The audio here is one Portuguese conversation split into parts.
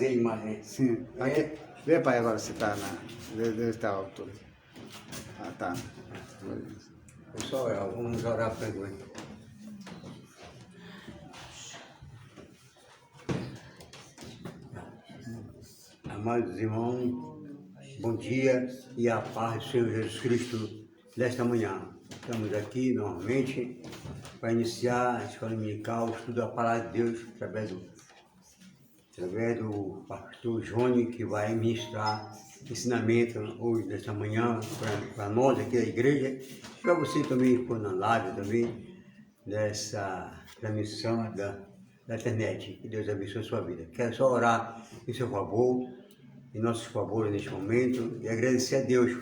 Imagem. Sim. Aqui, vê, pai, agora se tá na. Deve estar a altura. Ah, tá. Pessoal, vamos orar para ele. Amados irmãos, bom dia e a paz do Senhor Jesus Cristo nesta manhã. Estamos aqui novamente para iniciar a escola dominical, o estudo da palavra de Deus através do pastor Johnny, que vai ministrar ensinamento hoje, nesta manhã, para nós aqui da igreja, para você também que for na live também, dessa transmissão da internet. Que Deus abençoe a sua vida. Quero só orar em seu favor, em nossos favores neste momento, e agradecer a Deus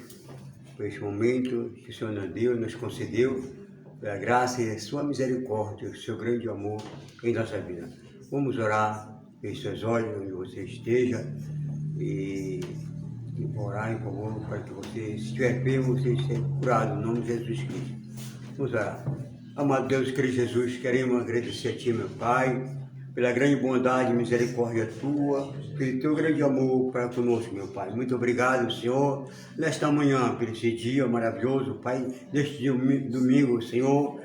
por este momento que o Senhor nos deu, nos concedeu, pela graça e a sua misericórdia, o seu grande amor em nossa vida. Vamos orar. Feche seus olhos onde você esteja e orar em favor para que você, se estiver enfermo, você seja curado no nome de Jesus Cristo. Vamos orar. Amado Deus, Cristo Jesus, queremos agradecer a Ti, meu Pai, pela grande bondade e misericórdia Tua, pelo Teu grande amor para conosco, meu Pai. Muito obrigado, Senhor, nesta manhã, por esse dia maravilhoso, Pai, neste domingo, Senhor.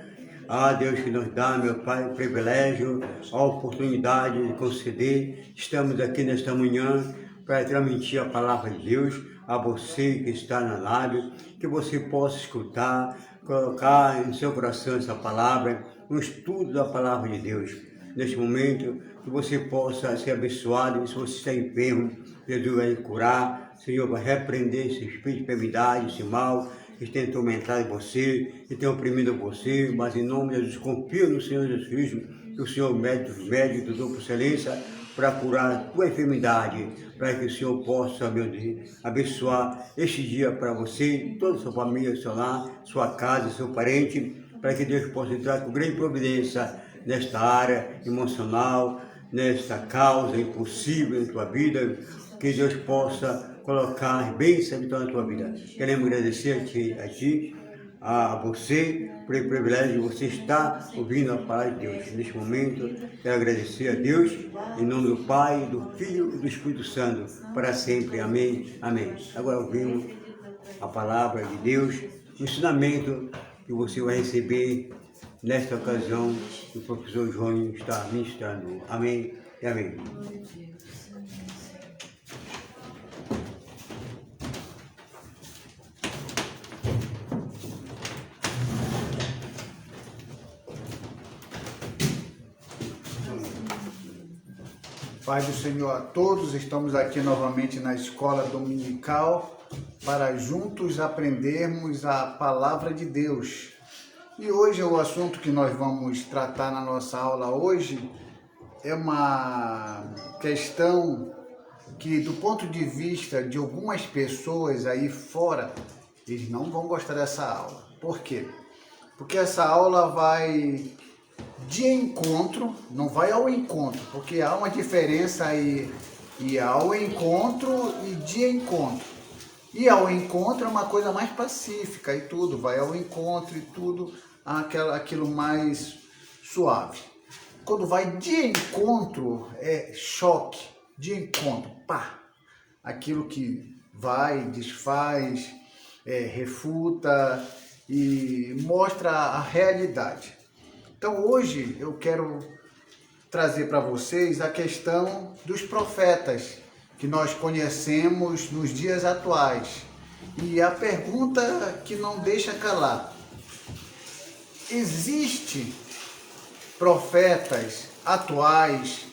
Ah, Deus que nos dá, meu Pai, o privilégio, a oportunidade de conceder. Estamos aqui nesta manhã para transmitir a palavra de Deus a você que está na live, que você possa escutar, colocar em seu coração essa palavra, um estudo da palavra de Deus. Neste momento, que você possa ser abençoado. Se você está enfermo, Jesus vai curar. Senhor, vai repreender esse espírito de enfermidade, esse mal que tem atormentado você, que tem oprimido você, mas em nome de Jesus, confio no Senhor Jesus Cristo, que o Senhor médico, doutor por excelência, para curar a tua enfermidade, para que o Senhor possa, meu Deus, abençoar este dia para você, toda a sua família, seu lar, sua casa, seu parente, para que Deus possa entrar com grande providência nesta área emocional, nesta causa impossível em tua vida, que Deus possa colocar bênção na tua vida. Queremos agradecer a você, por o privilégio de você estar ouvindo a palavra de Deus. Neste momento, quero agradecer a Deus, em nome do Pai, do Filho e do Espírito Santo, para sempre. Amém. Amém. Agora ouvimos a palavra de Deus, o ensinamento que você vai receber nesta ocasião que o professor João está ministrando. Amém e amém. Pai do Senhor a todos, estamos aqui novamente na escola dominical para juntos aprendermos a palavra de Deus. E hoje o assunto que nós vamos tratar na nossa aula hoje é uma questão que, do ponto de vista de algumas pessoas aí fora, eles não vão gostar dessa aula. Por quê? Porque essa aula vai de encontro, não vai ao encontro, porque há uma diferença aí, e ao encontro e de encontro. E ao encontro é uma coisa mais pacífica e tudo, vai ao encontro e tudo, aquilo mais suave. Quando vai de encontro, é choque, de encontro, pá! Aquilo que vai, desfaz, refuta e mostra a realidade. Então hoje eu quero trazer para vocês a questão dos profetas que nós conhecemos nos dias atuais. E a pergunta que não deixa calar: existe profetas atuais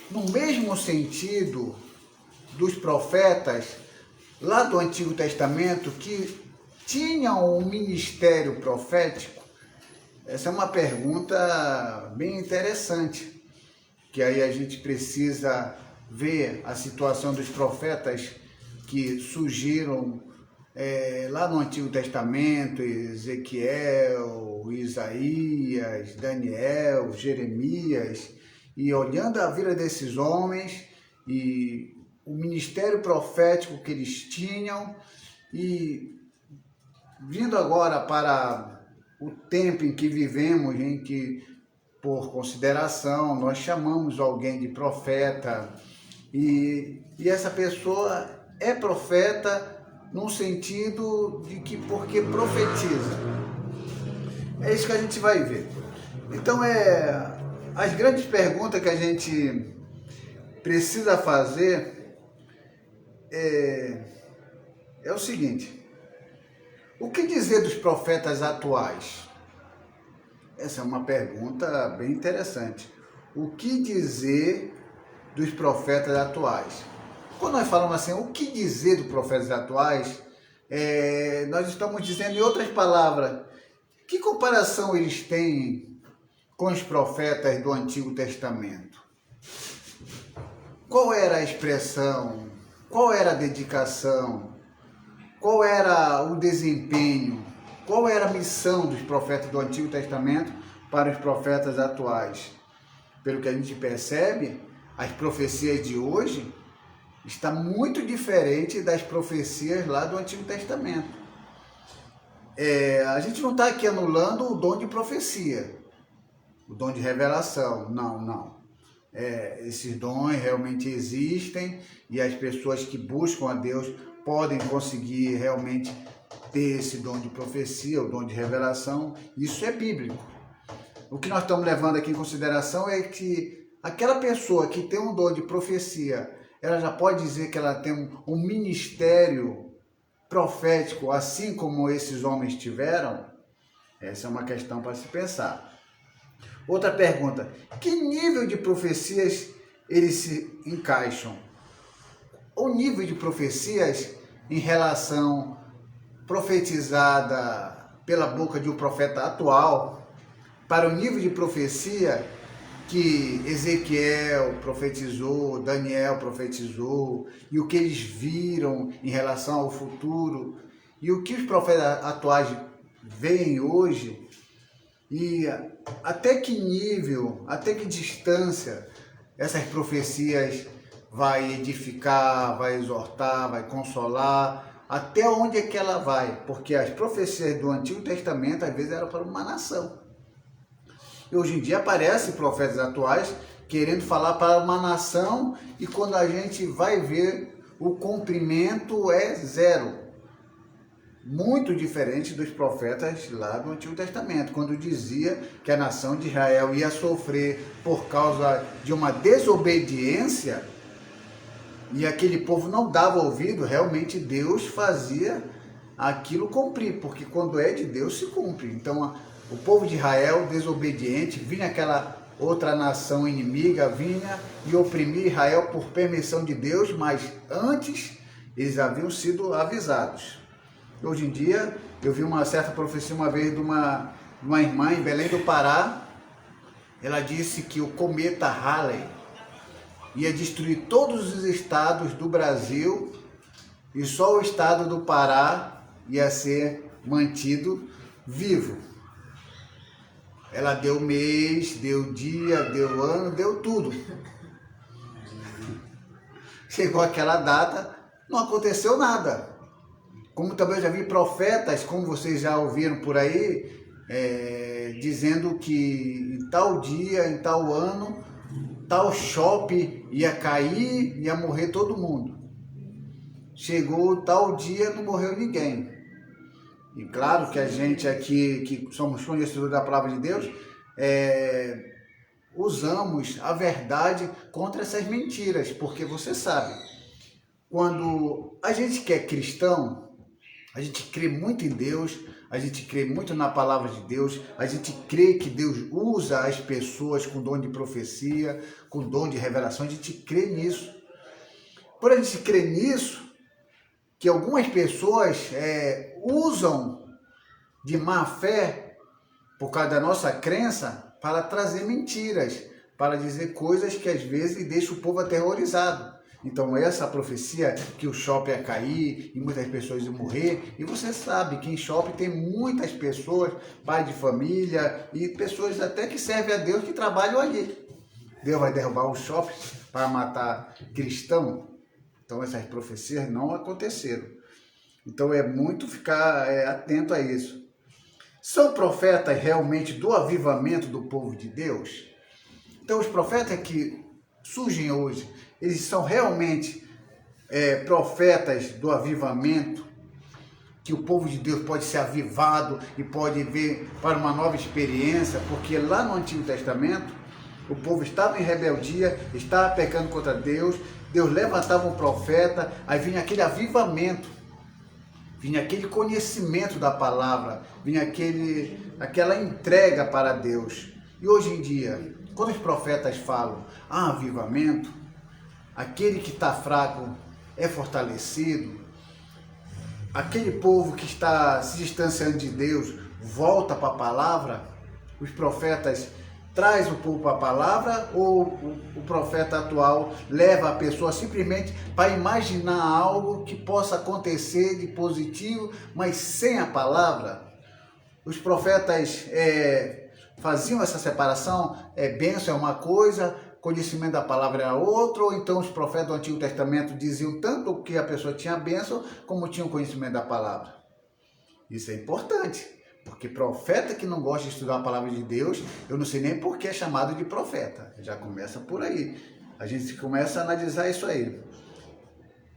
no mesmo sentido dos profetas lá do Antigo Testamento que tinham um ministério profético? Essa é uma pergunta bem interessante, que aí a gente precisa ver a situação dos profetas que surgiram lá no Antigo Testamento, Ezequiel, Isaías, Daniel, Jeremias, e olhando a vida desses homens e o ministério profético que eles tinham, e vindo agora para o tempo em que vivemos, em que, por consideração, nós chamamos alguém de profeta, E essa pessoa é profeta num sentido de que porque profetiza. É isso que a gente vai ver. Então, as grandes perguntas que a gente precisa fazer é o seguinte: o que dizer dos profetas atuais? Essa é uma pergunta bem interessante. O que dizer dos profetas atuais? Quando nós falamos assim, o que dizer dos profetas atuais, nós estamos dizendo, em outras palavras, que comparação eles têm com os profetas do Antigo Testamento? Qual era a expressão? Qual era a dedicação? Qual era o desempenho? Qual era a missão dos profetas do Antigo Testamento para os profetas atuais? Pelo que a gente percebe, as profecias de hoje estão muito diferentes das profecias lá do Antigo Testamento. A gente não está aqui anulando o dom de profecia, o dom de revelação, não. Esses dons realmente existem e as pessoas que buscam a Deus podem conseguir realmente ter esse dom de profecia, o dom de revelação. Isso é bíblico. O que nós estamos levando aqui em consideração é que aquela pessoa que tem um dom de profecia, ela já pode dizer que ela tem um ministério profético, assim como esses homens tiveram? Essa é uma questão para se pensar. Outra pergunta: que nível de profecias eles se encaixam? O nível de profecias em relação profetizada pela boca de um profeta atual para o nível de profecia que Ezequiel profetizou, Daniel profetizou, e o que eles viram em relação ao futuro, e o que os profetas atuais veem hoje, e até que nível, até que distância essas profecias vai edificar, vai exortar, vai consolar, até onde é que ela vai? Porque as profecias do Antigo Testamento às vezes eram para uma nação. E hoje em dia aparecem profetas atuais querendo falar para uma nação, e quando a gente vai ver, o cumprimento é zero. Muito diferente dos profetas lá do Antigo Testamento, quando dizia que a nação de Israel ia sofrer por causa de uma desobediência, e aquele povo não dava ouvido, realmente Deus fazia aquilo cumprir, porque quando é de Deus se cumpre. Então, o povo de Israel, desobediente, vinha aquela outra nação inimiga, vinha e oprimia Israel por permissão de Deus, mas antes eles haviam sido avisados. Hoje em dia, eu vi uma certa profecia uma vez de uma irmã em Belém do Pará. Ela disse que o cometa Halley ia destruir todos os estados do Brasil e só o estado do Pará ia ser mantido vivo. Ela deu mês, deu dia, deu ano, deu tudo. Chegou aquela data, não aconteceu nada. Como também eu já vi profetas, como vocês já ouviram por aí, dizendo que em tal dia, em tal ano, tal shopping ia cair, ia morrer todo mundo. Chegou tal dia, não morreu ninguém. E claro que a gente aqui, que somos conhecedores da palavra de Deus, usamos a verdade contra essas mentiras, porque você sabe, quando a gente que é cristão, a gente crê muito em Deus, a gente crê muito na palavra de Deus, a gente crê que Deus usa as pessoas com dom de profecia, com dom de revelação, a gente crê nisso. Por a gente crer nisso, que algumas pessoas usam de má fé, por causa da nossa crença, para trazer mentiras, para dizer coisas que às vezes deixam o povo aterrorizado. Então essa profecia que o shopping ia cair e muitas pessoas iam morrer, e você sabe que em shopping tem muitas pessoas, pais de família e pessoas até que servem a Deus que trabalham ali. Deus vai derrubar o shopping para matar cristão? Então essas profecias não aconteceram. Então é muito ficar atento a isso. São profetas realmente do avivamento do povo de Deus? Então os profetas que surgem hoje, eles são realmente profetas do avivamento, que o povo de Deus pode ser avivado e pode vir para uma nova experiência, porque lá no Antigo Testamento o povo estava em rebeldia, estava pecando contra Deus, Deus levantava um profeta, aí vinha aquele avivamento, vinha aquele conhecimento da palavra, vinha aquela entrega para Deus. E hoje em dia, quando os profetas falam avivamento, aquele que está fraco é fortalecido, aquele povo que está se distanciando de Deus volta para a palavra, os profetas traz o povo para a palavra, ou o profeta atual leva a pessoa simplesmente para imaginar algo que possa acontecer de positivo, mas sem a palavra? Os profetas faziam essa separação, bênção é uma coisa, conhecimento da palavra é outra, ou então os profetas do Antigo Testamento diziam tanto que a pessoa tinha bênção, como tinha o conhecimento da palavra. Isso é importante, porque profeta que não gosta de estudar a palavra de Deus, eu não sei nem por que é chamado de profeta. Já começa por aí. A gente começa a analisar isso aí.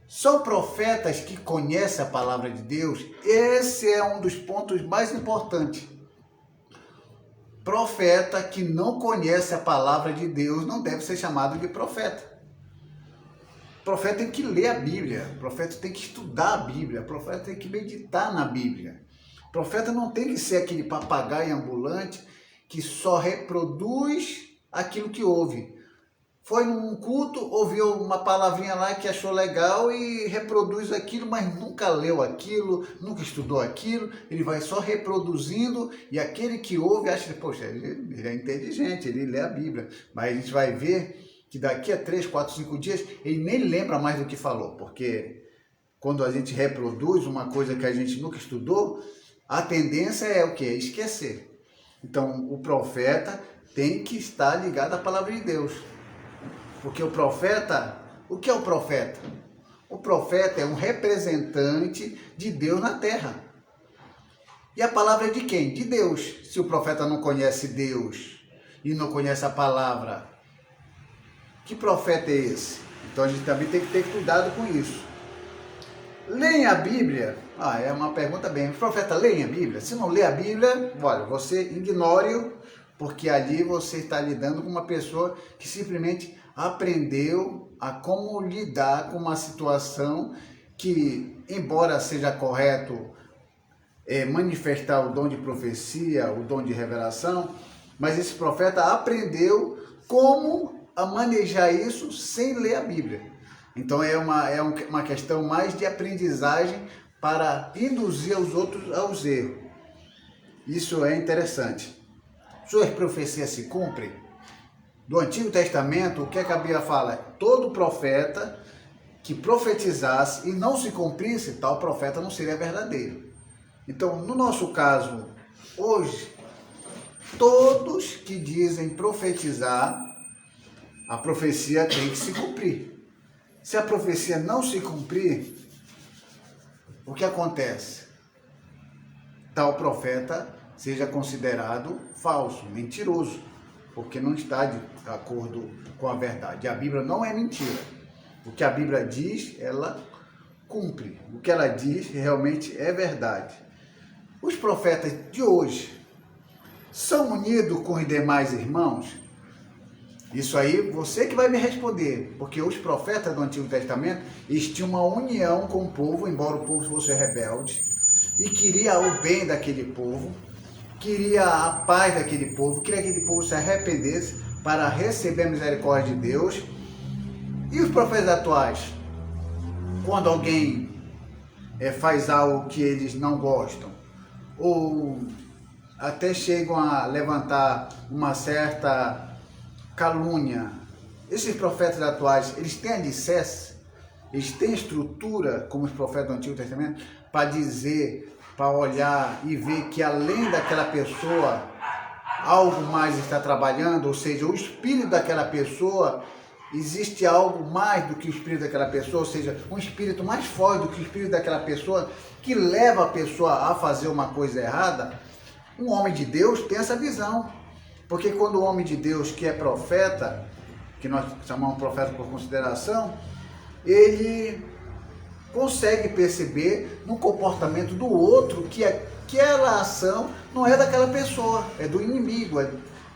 São profetas que conhecem a palavra de Deus. Esse é um dos pontos mais importantes. Profeta que não conhece a palavra de Deus não deve ser chamado de profeta. Profeta tem que ler a Bíblia. Profeta tem que estudar a Bíblia. Profeta tem que meditar na Bíblia. Profeta não tem que ser aquele papagaio ambulante que só reproduz aquilo que ouve. Foi num culto, ouviu uma palavrinha lá que achou legal e reproduz aquilo, mas nunca leu aquilo, nunca estudou aquilo, ele vai só reproduzindo, e aquele que ouve acha que, poxa, ele é inteligente, ele lê a Bíblia. Mas a gente vai ver que daqui a 3, 4, 5 dias, ele nem lembra mais do que falou, porque quando a gente reproduz uma coisa que a gente nunca estudou, a tendência é o quê? Esquecer. Então, o profeta tem que estar ligado à palavra de Deus. Porque o profeta, o que é o profeta? O profeta é um representante de Deus na terra. E a palavra é de quem? De Deus. Se o profeta não conhece Deus e não conhece a palavra, que profeta é esse? Então a gente também tem que ter cuidado com isso. Leem a Bíblia? É uma pergunta bem. Os profetas leem a Bíblia? Se não lê a Bíblia, olha, você ignore-o, porque ali você está lidando com uma pessoa que simplesmente aprendeu a como lidar com uma situação que, embora seja correto manifestar o dom de profecia, o dom de revelação, mas esse profeta aprendeu como a manejar isso sem ler a Bíblia. Então é uma questão mais de aprendizagem para induzir os outros aos erros. Isso é interessante. Suas profecias se cumprem? Do Antigo Testamento, o que a Bíblia fala? Todo profeta que profetizasse e não se cumprisse, tal profeta não seria verdadeiro. Então, no nosso caso, hoje, todos que dizem profetizar, a profecia tem que se cumprir. Se a profecia não se cumprir, o que acontece? Tal profeta seja considerado falso, mentiroso, porque não está de acordo com a verdade. A Bíblia não é mentira. O que a Bíblia diz, ela cumpre. O que ela diz realmente é verdade. Os profetas de hoje são unidos com os demais irmãos? Isso aí você que vai me responder, porque os profetas do Antigo Testamento eles tinham uma união com o povo, embora o povo fosse rebelde, e queria o bem daquele povo, queria a paz daquele povo, queria que aquele povo se arrependesse para receber a misericórdia de Deus. E os profetas atuais, quando alguém faz algo que eles não gostam, ou até chegam a levantar uma certa calúnia, esses profetas atuais, eles têm alicerce, eles têm estrutura, como os profetas do Antigo Testamento, para dizer, para olhar e ver que além daquela pessoa, algo mais está trabalhando, ou seja, o espírito daquela pessoa, existe algo mais do que o espírito daquela pessoa, ou seja, um espírito mais forte do que o espírito daquela pessoa, que leva a pessoa a fazer uma coisa errada. Um homem de Deus tem essa visão. Porque quando o homem de Deus, que é profeta, que nós chamamos profeta por consideração, ele consegue perceber no comportamento do outro que aquela ação não é daquela pessoa, é do inimigo,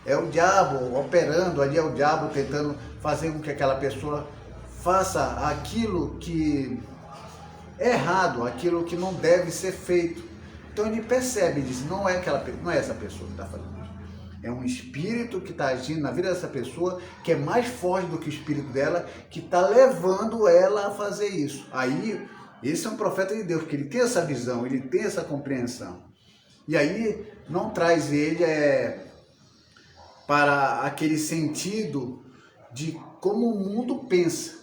é o diabo operando, ali é o diabo tentando fazer com que aquela pessoa faça aquilo que é errado, aquilo que não deve ser feito. Então ele percebe, diz, não é essa pessoa que está fazendo isso. É um espírito que está agindo na vida dessa pessoa, que é mais forte do que o espírito dela, que está levando ela a fazer isso. Aí, esse é um profeta de Deus, porque ele tem essa visão, ele tem essa compreensão. E aí, não traz ele para aquele sentido de como o mundo pensa.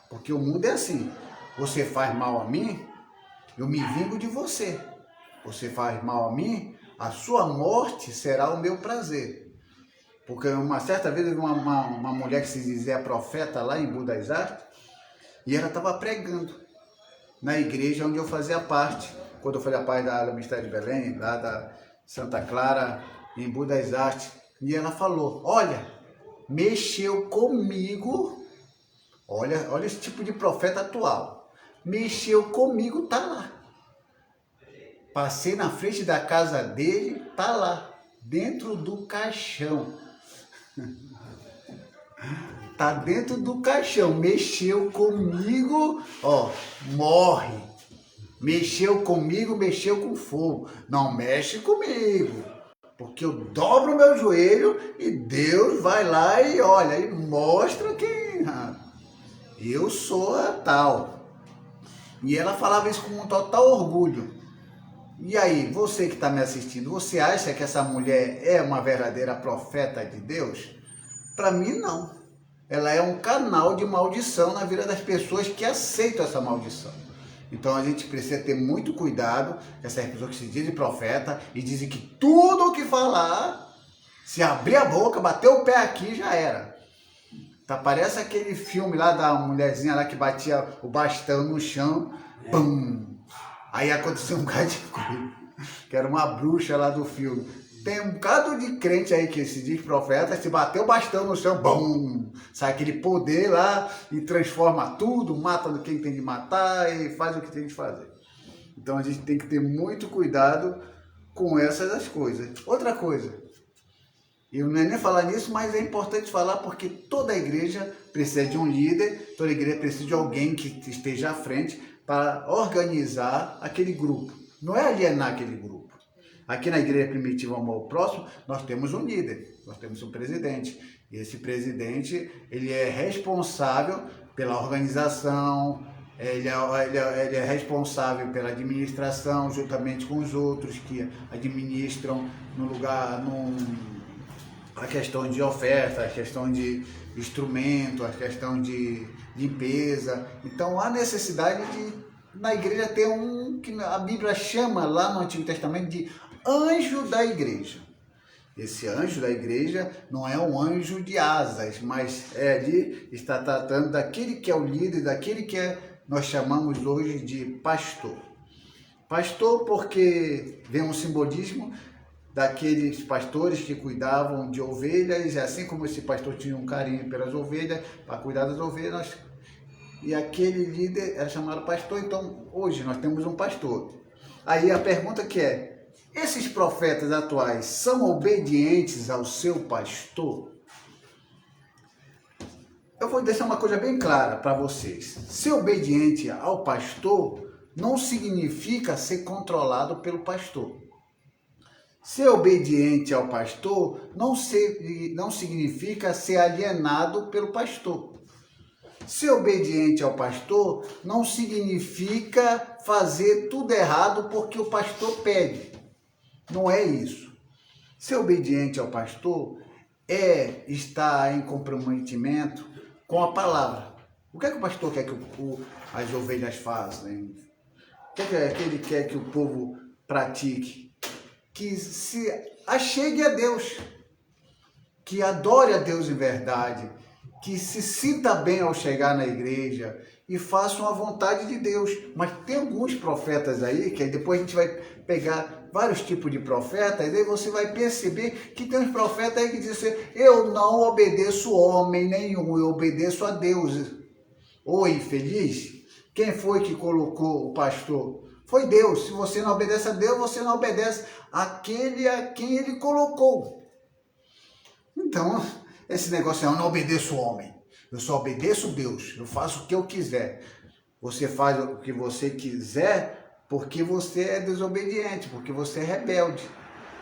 Porque o mundo é assim, você faz mal a mim, eu me vingo de você. Você faz mal a mim, a sua morte será o meu prazer. Porque uma certa vez uma mulher que se dizia profeta lá em Budas Artes, e ela estava pregando na igreja onde eu fazia parte, quando eu fazia parte da Ministério de Belém, lá da Santa Clara, em Budas Artes, e ela falou, olha, mexeu comigo, olha esse tipo de profeta atual, mexeu comigo, tá lá. Passei na frente da casa dele, tá lá, dentro do caixão. Tá dentro do caixão, mexeu comigo, ó, morre. Mexeu comigo, mexeu com fogo. Não mexe comigo, porque eu dobro o meu joelho e Deus vai lá e olha, e mostra quem eu sou a tal. E ela falava isso com um total orgulho. E aí, você que está me assistindo, você acha que essa mulher é uma verdadeira profeta de Deus? Para mim, não. Ela é um canal de maldição na vida das pessoas que aceitam essa maldição. Então a gente precisa ter muito cuidado com essas pessoas que se dizem profeta e dizem que tudo o que falar, se abrir a boca, bater o pé aqui, já era. Tá, parece aquele filme lá da mulherzinha lá que batia o bastão no chão, pum! Aí aconteceu um bocado de coisa, que era uma bruxa lá do filme. Tem um bocado de crente aí que se diz profeta, se bater o bastão no chão, bum! Sai aquele poder lá e transforma tudo, mata quem tem de matar e faz o que tem de fazer. Então a gente tem que ter muito cuidado com essas coisas. Outra coisa, eu não ia nem falar nisso, mas é importante falar porque toda igreja precisa de um líder, toda igreja precisa de alguém que esteja à frente para organizar aquele grupo. Não é alienar aquele grupo. Aqui na Igreja Primitiva Amor ao Próximo, nós temos um líder, nós temos um presidente. E esse presidente, ele é responsável pela organização, ele é responsável pela administração, juntamente com os outros que administram a questão de oferta, a questão de instrumento, a questão de limpeza. Então há necessidade de, na igreja, ter um que a Bíblia chama lá no Antigo Testamento de anjo da igreja. Esse anjo da igreja não é um anjo de asas, mas está tratando daquele que é o líder, daquele que nós chamamos hoje de pastor. Pastor porque vem um simbolismo daqueles pastores que cuidavam de ovelhas, e assim como esse pastor tinha um carinho pelas ovelhas, para cuidar das ovelhas, e aquele líder era chamado pastor. Então hoje nós temos um pastor. Aí a pergunta que é, esses profetas atuais são obedientes ao seu pastor? Eu vou deixar uma coisa bem clara para vocês. Ser obediente ao pastor não significa ser controlado pelo pastor. Ser obediente ao pastor não significa ser alienado pelo pastor. Ser obediente ao pastor não significa fazer tudo errado porque o pastor pede. Não é isso. Ser obediente ao pastor é estar em comprometimento com a palavra. O que é que o pastor quer que as ovelhas façam? O que é que ele quer que o povo pratique? Que se achegue a Deus, que adore a Deus em verdade, que se sinta bem ao chegar na igreja, e façam a vontade de Deus. Mas tem alguns profetas aí, que aí depois a gente vai pegar vários tipos de profetas, e aí você vai perceber que tem uns profetas aí que dizem assim, eu não obedeço homem nenhum, eu obedeço a Deus. Ô infeliz, quem foi que colocou o pastor? Foi Deus. Se você não obedece a Deus, você não obedece àquele a quem ele colocou. Então, esse negócio é eu não obedeço o homem. Eu só obedeço Deus. Eu faço o que eu quiser. Você faz o que você quiser porque você é desobediente, porque você é rebelde.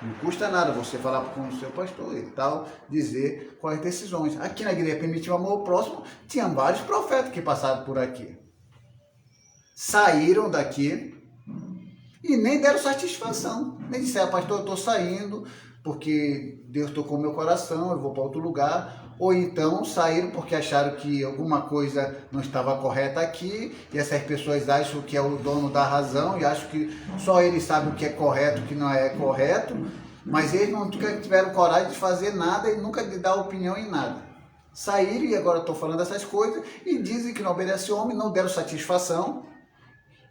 Não custa nada você falar com o seu pastor e tal, dizer quais decisões. Aqui na Igreja Primitiva Amor ao Próximo, tinha vários profetas que passaram por aqui. Saíram daqui e nem deram satisfação. Nem disseram, pastor, eu estou saindo porque Deus tocou meu coração, eu vou para outro lugar. Ou então saíram porque acharam que alguma coisa não estava correta aqui, e essas pessoas acham que é o dono da razão, e acham que só eles sabem o que é correto e o que não é correto, mas eles nunca tiveram coragem de fazer nada e nunca de dar opinião em nada. Saíram, e agora estou falando essas coisas, e dizem que não obedece homem, não deram satisfação.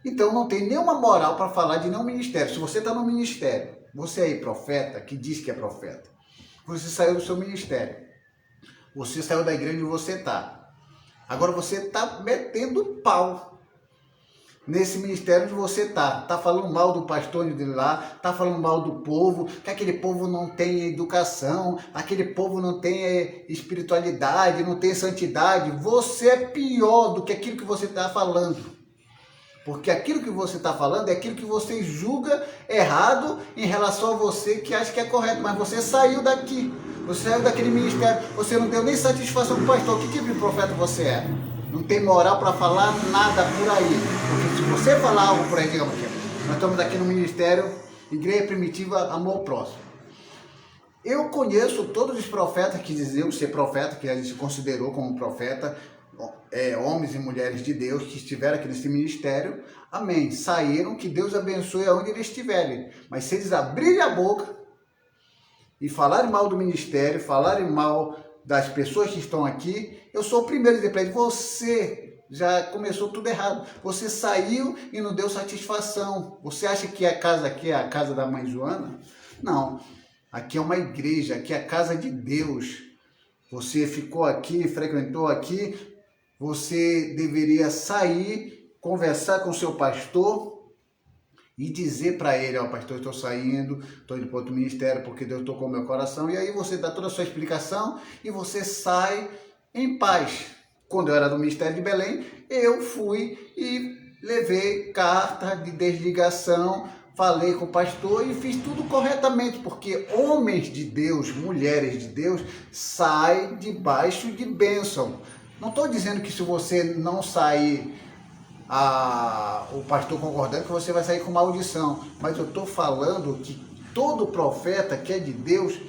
Então não tem nenhuma moral para falar de nenhum ministério. Se você está no ministério, você aí profeta, que diz que é profeta, você saiu do seu ministério, você saiu da igreja onde você está. Agora você está metendo pau nesse ministério onde você está. Está falando mal do pastor de lá, está falando mal do povo, que aquele povo não tem educação, aquele povo não tem espiritualidade, não tem santidade. Você é pior do que aquilo que você está falando. Porque aquilo que você está falando é aquilo que você julga errado em relação a você que acha que é correto. Mas você saiu daqui, você saiu daquele ministério, você não deu nem satisfação para o pastor. Que tipo de profeta você é? Não tem moral para falar nada por aí. Porque se você falar algo por aí, digamos aqui, nós estamos aqui no ministério Igreja Primitiva Amor ao Próximo. Eu conheço todos os profetas que diziam ser profeta, que a gente considerou como profeta, homens e mulheres de Deus que estiveram aqui nesse ministério, amém, saíram, que Deus abençoe aonde eles estiverem, mas se eles abrirem a boca e falarem mal do ministério, falarem mal das pessoas que estão aqui, eu sou o primeiro a dizer para eles, você já começou tudo errado, você saiu e não deu satisfação, você acha que a casa aqui é a casa da mãe Joana? Não, aqui é uma igreja, aqui é a casa de Deus, você ficou aqui, frequentou aqui, você deveria sair, conversar com o seu pastor e dizer para ele, ó, pastor, estou saindo, estou indo para outro ministério porque Deus tocou meu coração. E aí você dá toda a sua explicação e você sai em paz. Quando eu era do Ministério de Belém, eu fui e levei carta de desligação, falei com o pastor e fiz tudo corretamente, porque homens de Deus, mulheres de Deus, saem debaixo de bênção. Não estou dizendo que se você não sair, o pastor concordando, que você vai sair com maldição. Mas eu estou falando que todo profeta que é de Deus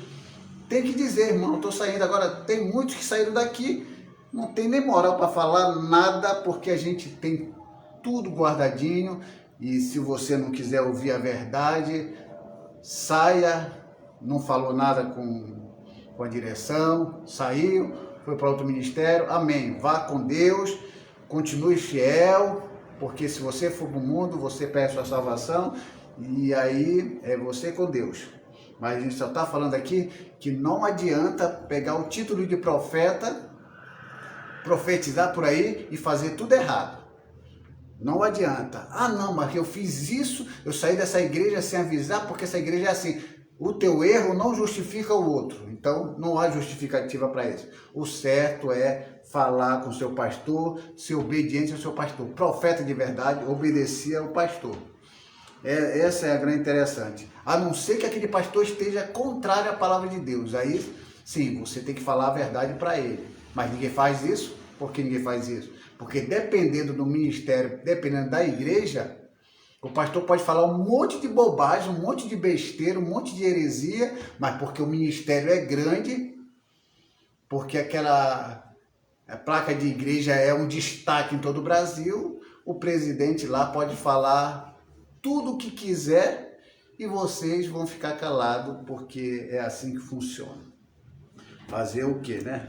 tem que dizer, irmão, eu estou saindo. Agora, tem muitos que saíram daqui, não tem nem moral para falar nada, porque a gente tem tudo guardadinho. E se você não quiser ouvir a verdade, saia, não falou nada com a direção, saiu, foi para outro ministério, amém. Vá com Deus, continue fiel, porque se você for para o mundo, você perde sua salvação, e aí é você com Deus. Mas a gente só está falando aqui que não adianta pegar o título de profeta, profetizar por aí e fazer tudo errado. Não adianta. Ah, não, mas eu fiz isso, eu saí dessa igreja sem avisar, porque essa igreja é assim. O teu erro não justifica o outro. Então, não há justificativa para isso. O certo é falar com o seu pastor, ser obediente ao seu pastor. Profeta de verdade obedecia ao pastor. Essa é a grande interessante. A não ser que aquele pastor esteja contrário à palavra de Deus. Aí, sim, você tem que falar a verdade para ele. Mas ninguém faz isso. Por que ninguém faz isso? Porque dependendo do ministério, dependendo da igreja, o pastor pode falar um monte de bobagem, um monte de besteira, um monte de heresia, mas porque o ministério é grande, porque aquela placa de igreja é um destaque em todo o Brasil, o presidente lá pode falar tudo o que quiser e vocês vão ficar calados, porque é assim que funciona. Fazer o quê, né?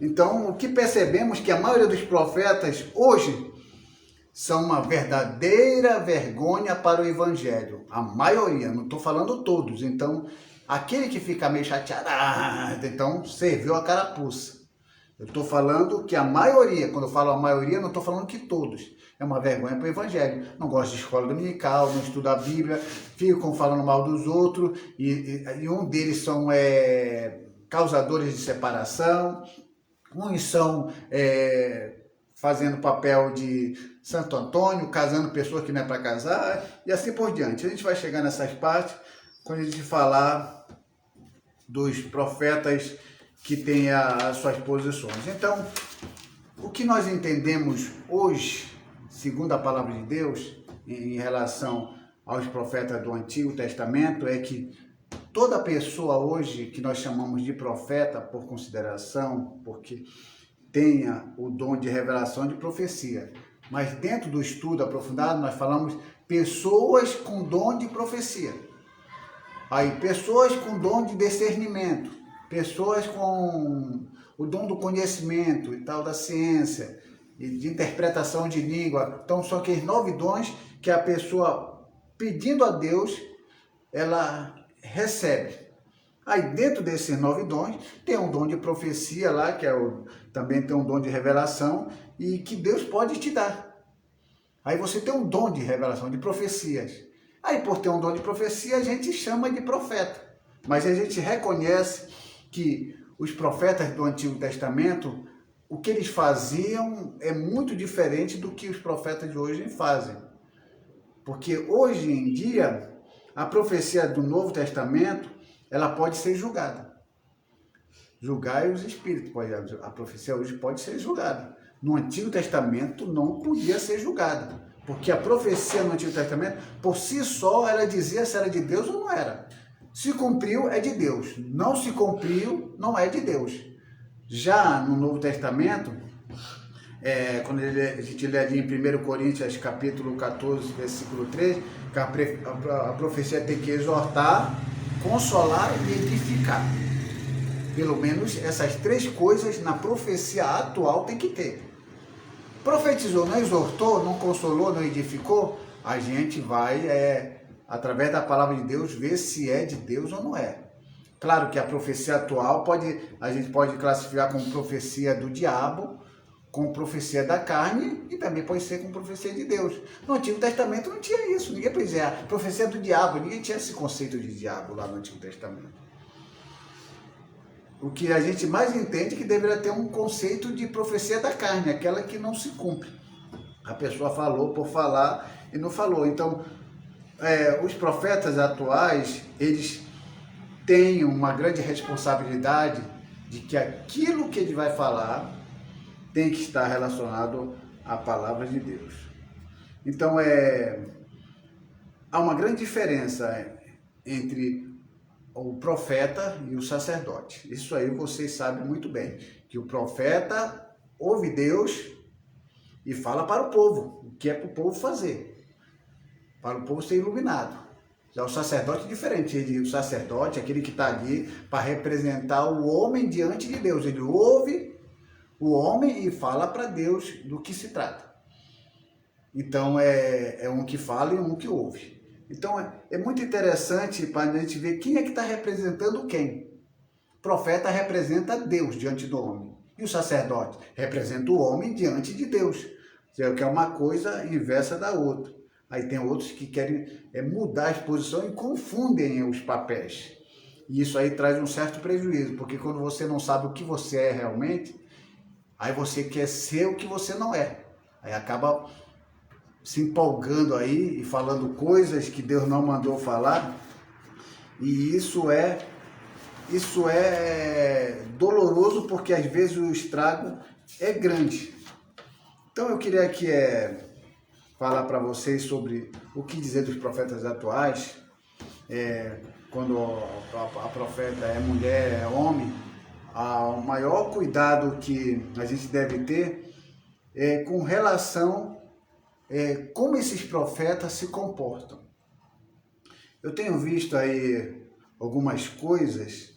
Então, o que percebemos que a maioria dos profetas hoje são uma verdadeira vergonha para o evangelho. A maioria, não estou falando todos. Então, aquele que fica meio chateado, então serviu a carapuça. Eu estou falando que a maioria, quando eu falo a maioria, não estou falando que todos. É uma vergonha para o evangelho. Não gosta de escola dominical, não estuda a Bíblia, ficam falando mal dos outros, e um deles são causadores de separação, uns são fazendo papel de Santo Antônio, casando pessoas que não é para casar, e assim por diante. A gente vai chegar nessas partes quando a gente falar dos profetas que têm as suas posições. Então, o que nós entendemos hoje, segundo a palavra de Deus, em relação aos profetas do Antigo Testamento, é que toda pessoa hoje que nós chamamos de profeta, por consideração, porque tenha o dom de revelação de profecia, mas dentro do estudo aprofundado nós falamos pessoas com dom de profecia. Aí, pessoas com dom de discernimento, pessoas com o dom do conhecimento e tal, da ciência, e de interpretação de língua. Então, são aqueles 9 dons que a pessoa, pedindo a Deus, ela recebe. Aí, dentro desses 9 dons, tem um dom de profecia lá, que também tem um dom de revelação, e que Deus pode te dar. Aí você tem um dom de revelação, de profecias. Aí, por ter um dom de profecia, a gente chama de profeta. Mas a gente reconhece que os profetas do Antigo Testamento, o que eles faziam é muito diferente do que os profetas de hoje fazem. Porque hoje em dia, a profecia do Novo Testamento, ela pode ser julgada. Julgai os espíritos. A profecia hoje pode ser julgada. No Antigo Testamento não podia ser julgada. Porque a profecia no Antigo Testamento, por si só, ela dizia se era de Deus ou não era. Se cumpriu, é de Deus. Não se cumpriu, não é de Deus. Já no Novo Testamento, quando a gente lê ali em 1 Coríntios, capítulo 14, versículo 3, que a profecia tem que exortar, consolar e edificar. Pelo menos essas 3 coisas na profecia atual tem que ter. Profetizou, não exortou, não consolou, não edificou, a gente vai, através da palavra de Deus, ver se é de Deus ou não é. Claro que a profecia atual a gente pode classificar como profecia do diabo, como profecia da carne e também pode ser como profecia de Deus. No Antigo Testamento não tinha isso, ninguém podia dizer profecia do diabo, ninguém tinha esse conceito de diabo lá no Antigo Testamento. O que a gente mais entende é que deveria ter um conceito de profecia da carne, aquela que não se cumpre. A pessoa falou por falar e não falou. Então, os profetas atuais, eles têm uma grande responsabilidade de que aquilo que ele vai falar tem que estar relacionado à palavra de Deus. Então, há uma grande diferença entre o profeta e o sacerdote. Isso aí vocês sabem muito bem, que o profeta ouve Deus e fala para o povo, o que é para o povo fazer, para o povo ser iluminado. Já o sacerdote é diferente, o sacerdote é aquele que está ali para representar o homem diante de Deus. Ele ouve o homem e fala para Deus do que se trata. Então é um que fala e um que ouve. Então é muito interessante para a gente ver quem é que está representando quem. O profeta representa Deus diante do homem. E o sacerdote representa o homem diante de Deus. Que é uma coisa inversa da outra. Aí tem outros que querem mudar a exposição e confundem os papéis. E isso aí traz um certo prejuízo, porque quando você não sabe o que você é realmente, aí você quer ser o que você não é. Aí acaba se empolgando aí e falando coisas que Deus não mandou falar. E isso é doloroso, porque às vezes o estrago é grande. Então eu queria aqui falar para vocês sobre o que dizer dos profetas atuais. Quando a profeta é mulher, é homem, o maior cuidado que a gente deve ter é com relação como esses profetas se comportam. Eu tenho visto aí algumas coisas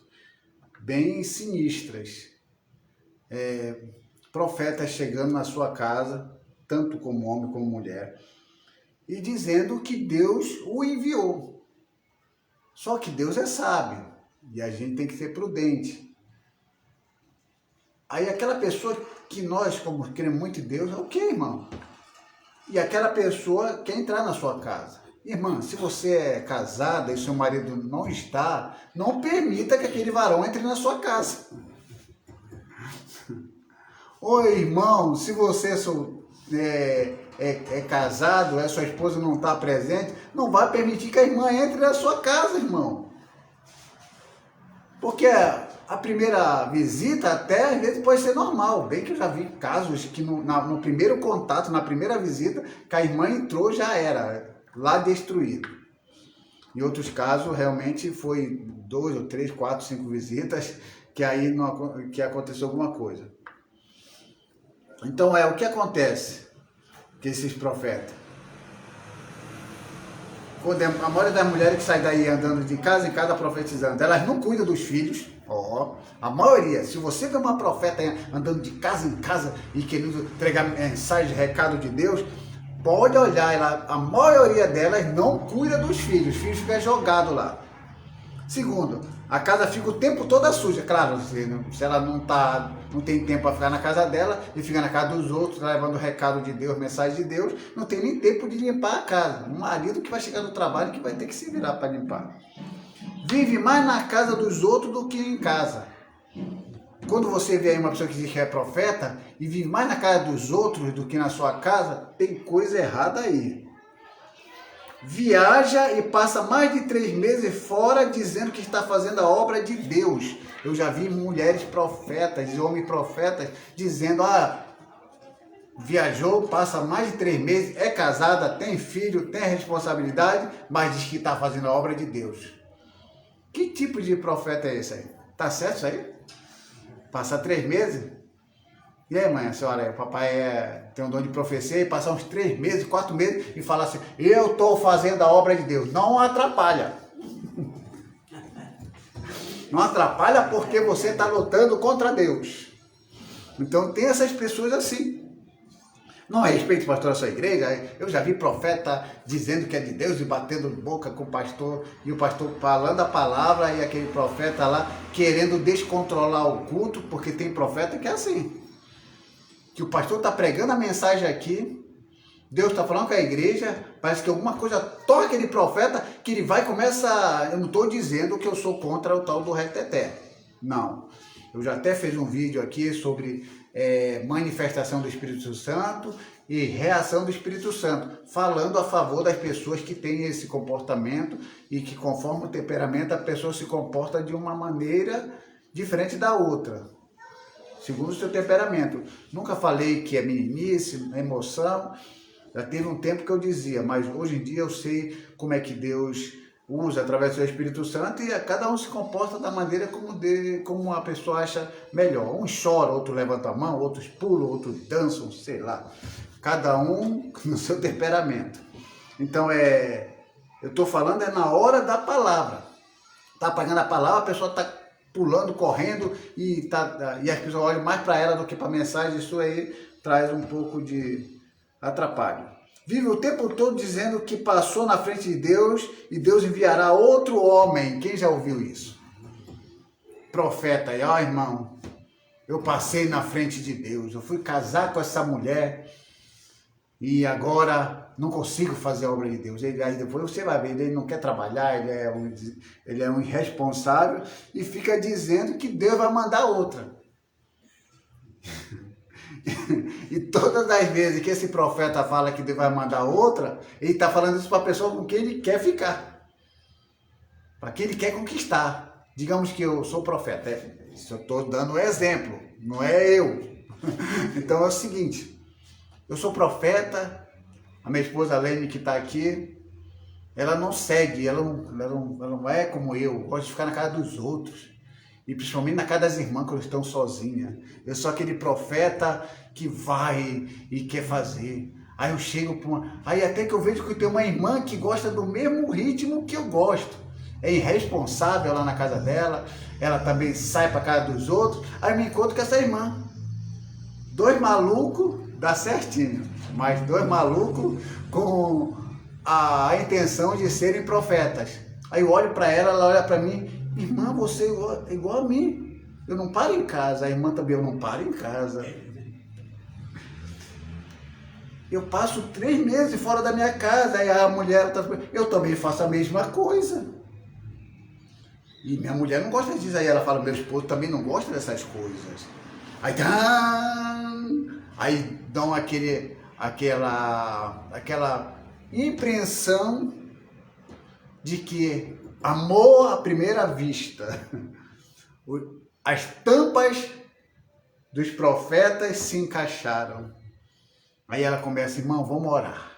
bem sinistras. Profetas chegando na sua casa tanto como homem como mulher, e dizendo que Deus o enviou. Só que Deus é sábio e a gente tem que ser prudente. Aí aquela pessoa que nós, como queremos muito em Deus, ok, irmão. E aquela pessoa quer entrar na sua casa. Irmã, se você é casada e seu marido não está, não permita que aquele varão entre na sua casa. Oi, irmão, se você é casado, sua esposa não está presente, não vai permitir que a irmã entre na sua casa, irmão. Porque a primeira visita até às vezes pode ser normal. Bem que eu já vi casos que no primeiro contato, na primeira visita, que a irmã entrou, já era lá destruído. Em outros casos, realmente foi 2 ou 3, 4, 5 visitas que aí que aconteceu alguma coisa. Então o que acontece com esses profetas? Quando a maioria das mulheres que sai daí andando de casa em casa profetizando, elas não cuidam dos filhos. A maioria, se você vê uma profeta andando de casa em casa e querendo entregar mensagem, recado de Deus, pode olhar, a maioria delas não cuida dos filhos, os filhos ficam jogados lá. Segundo, a casa fica o tempo toda suja. Claro, se ela não tem tempo para ficar na casa dela e fica na casa dos outros, levando o recado de Deus, mensagem de Deus, não tem nem tempo de limpar a casa. Um marido que vai chegar no trabalho que vai ter que se virar para limpar. Vive mais na casa dos outros do que em casa. Quando você vê aí uma pessoa que diz que é profeta e vive mais na casa dos outros do que na sua casa, tem coisa errada aí. Viaja e passa mais de 3 meses fora dizendo que está fazendo a obra de Deus. Eu já vi mulheres profetas e homens profetas dizendo, viajou, passa mais de 3 meses, é casada, tem filho, tem responsabilidade, mas diz que está fazendo a obra de Deus. Que tipo de profeta é esse aí? Tá certo isso aí? Passar 3 meses? E aí, mãe, a senhora, o papai tem um dom de profecia e passar uns 3 meses, 4 meses e falar assim, eu estou fazendo a obra de Deus. Não atrapalha. Não atrapalha porque você está lutando contra Deus. Então tem essas pessoas assim. Não é respeito, pastor, a sua igreja. Eu já vi profeta dizendo que é de Deus e batendo boca com o pastor, e o pastor falando a palavra e aquele profeta lá querendo descontrolar o culto, porque tem profeta que é assim. Que o pastor está pregando a mensagem aqui, Deus está falando com a igreja, parece que alguma coisa toca aquele profeta, que ele vai e começa. Eu não estou dizendo que eu sou contra o tal do reteté. Não. Eu já até fiz um vídeo aqui sobre manifestação do Espírito Santo e reação do Espírito Santo, falando a favor das pessoas que têm esse comportamento e que, conforme o temperamento, a pessoa se comporta de uma maneira diferente da outra, segundo o seu temperamento. Nunca falei que é meninice, emoção. Já teve um tempo que eu dizia, mas hoje em dia eu sei como é que Deus usa através do seu Espírito Santo e cada um se comporta da maneira como a pessoa acha melhor. Uns choram, outros levantam a mão, outros pulam, outros dançam, sei lá. Cada um no seu temperamento. Então eu estou falando na hora da palavra. Está pagando a palavra, a pessoa está pulando, correndo e as pessoas olham mais para ela do que para a mensagem. Isso aí traz um pouco de atrapalho. Vive o tempo todo dizendo que passou na frente de Deus e Deus enviará outro homem. Quem já ouviu isso? Profeta aí, irmão, eu passei na frente de Deus, eu fui casar com essa mulher e agora não consigo fazer a obra de Deus. Aí depois você vai ver, ele não quer trabalhar, ele é um irresponsável e fica dizendo que Deus vai mandar outra. E todas as vezes que esse profeta fala que Deus vai mandar outra, ele está falando isso para a pessoa com quem ele quer ficar, para quem ele quer conquistar. Digamos que eu sou profeta, isso eu estou dando exemplo, não é eu. Então é o seguinte, eu sou profeta, a minha esposa Lene que está aqui, ela não segue, ela não é como eu, gosta de ficar na casa dos outros. E principalmente na casa das irmãs, quando estão sozinhas. Eu sou aquele profeta que vai e quer fazer. Aí eu chego para uma... Aí até que eu vejo que tem uma irmã que gosta do mesmo ritmo que eu gosto. É irresponsável lá na casa dela. Ela também sai para casa dos outros. Aí eu me encontro com essa irmã. 2 malucos, dá certinho. mas dois malucos com a intenção de serem profetas. Aí eu olho para ela, ela olha para mim, irmã, você é igual a mim. Eu não paro em casa. A irmã também, eu não paro em casa. Eu passo 3 meses fora da minha casa. Aí a mulher, eu também faço a mesma coisa. E minha mulher não gosta disso. Aí ela fala, meu esposo também não gosta dessas coisas. Aí dão aquela impressão de que amor à primeira vista. As tampas dos profetas se encaixaram. Aí ela começa, irmão, vamos orar.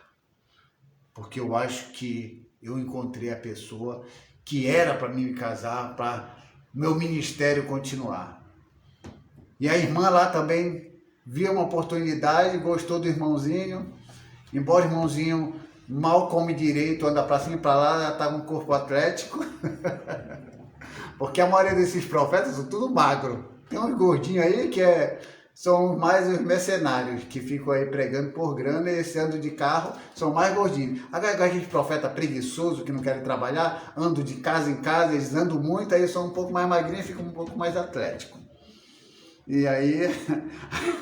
Porque eu acho que eu encontrei a pessoa que era para mim me casar, para meu ministério continuar. E a irmã lá também viu uma oportunidade, gostou do irmãozinho. Embora o irmãozinho mal come direito, anda para cima e para lá, já está com um corpo atlético. Porque a maioria desses profetas são tudo magro. Tem uns gordinhos aí que são mais os mercenários, que ficam aí pregando por grana e esse ando de carro, são mais gordinhos. Agora aqueles profetas preguiçosos que não querem trabalhar, andam de casa em casa, eles andam muito, aí são um pouco mais magrinhos e ficam um pouco mais atléticos. E aí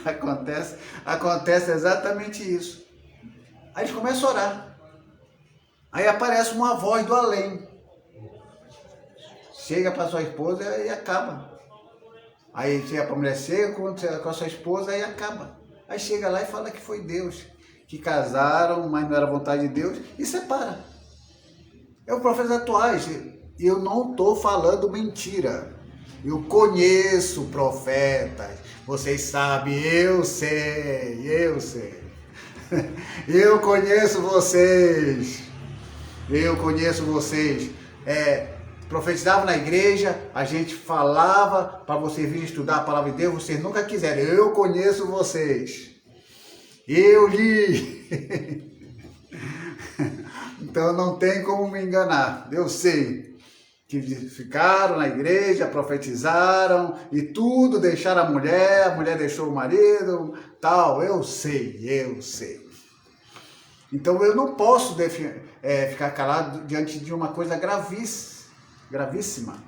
acontece exatamente isso. Aí eles começam a orar. Aí aparece uma voz do além. Chega para sua esposa e acaba. Aí chega para a mulher, chega com a sua esposa e acaba. Aí chega lá e fala que foi Deus. Que casaram, mas não era vontade de Deus. E separa. É o profeta atuais. Eu não estou falando mentira. Eu conheço profetas. Vocês sabem, eu sei. Eu conheço vocês. Profetizava na igreja, a gente falava para vocês virem estudar a palavra de Deus, vocês nunca quiserem. Eu conheço vocês. Eu li. Então não tem como me enganar. Eu sei que ficaram na igreja, profetizaram e tudo, deixaram a mulher deixou o marido, tal. Eu sei. Então eu não posso ficar calado diante de uma coisa gravíssima,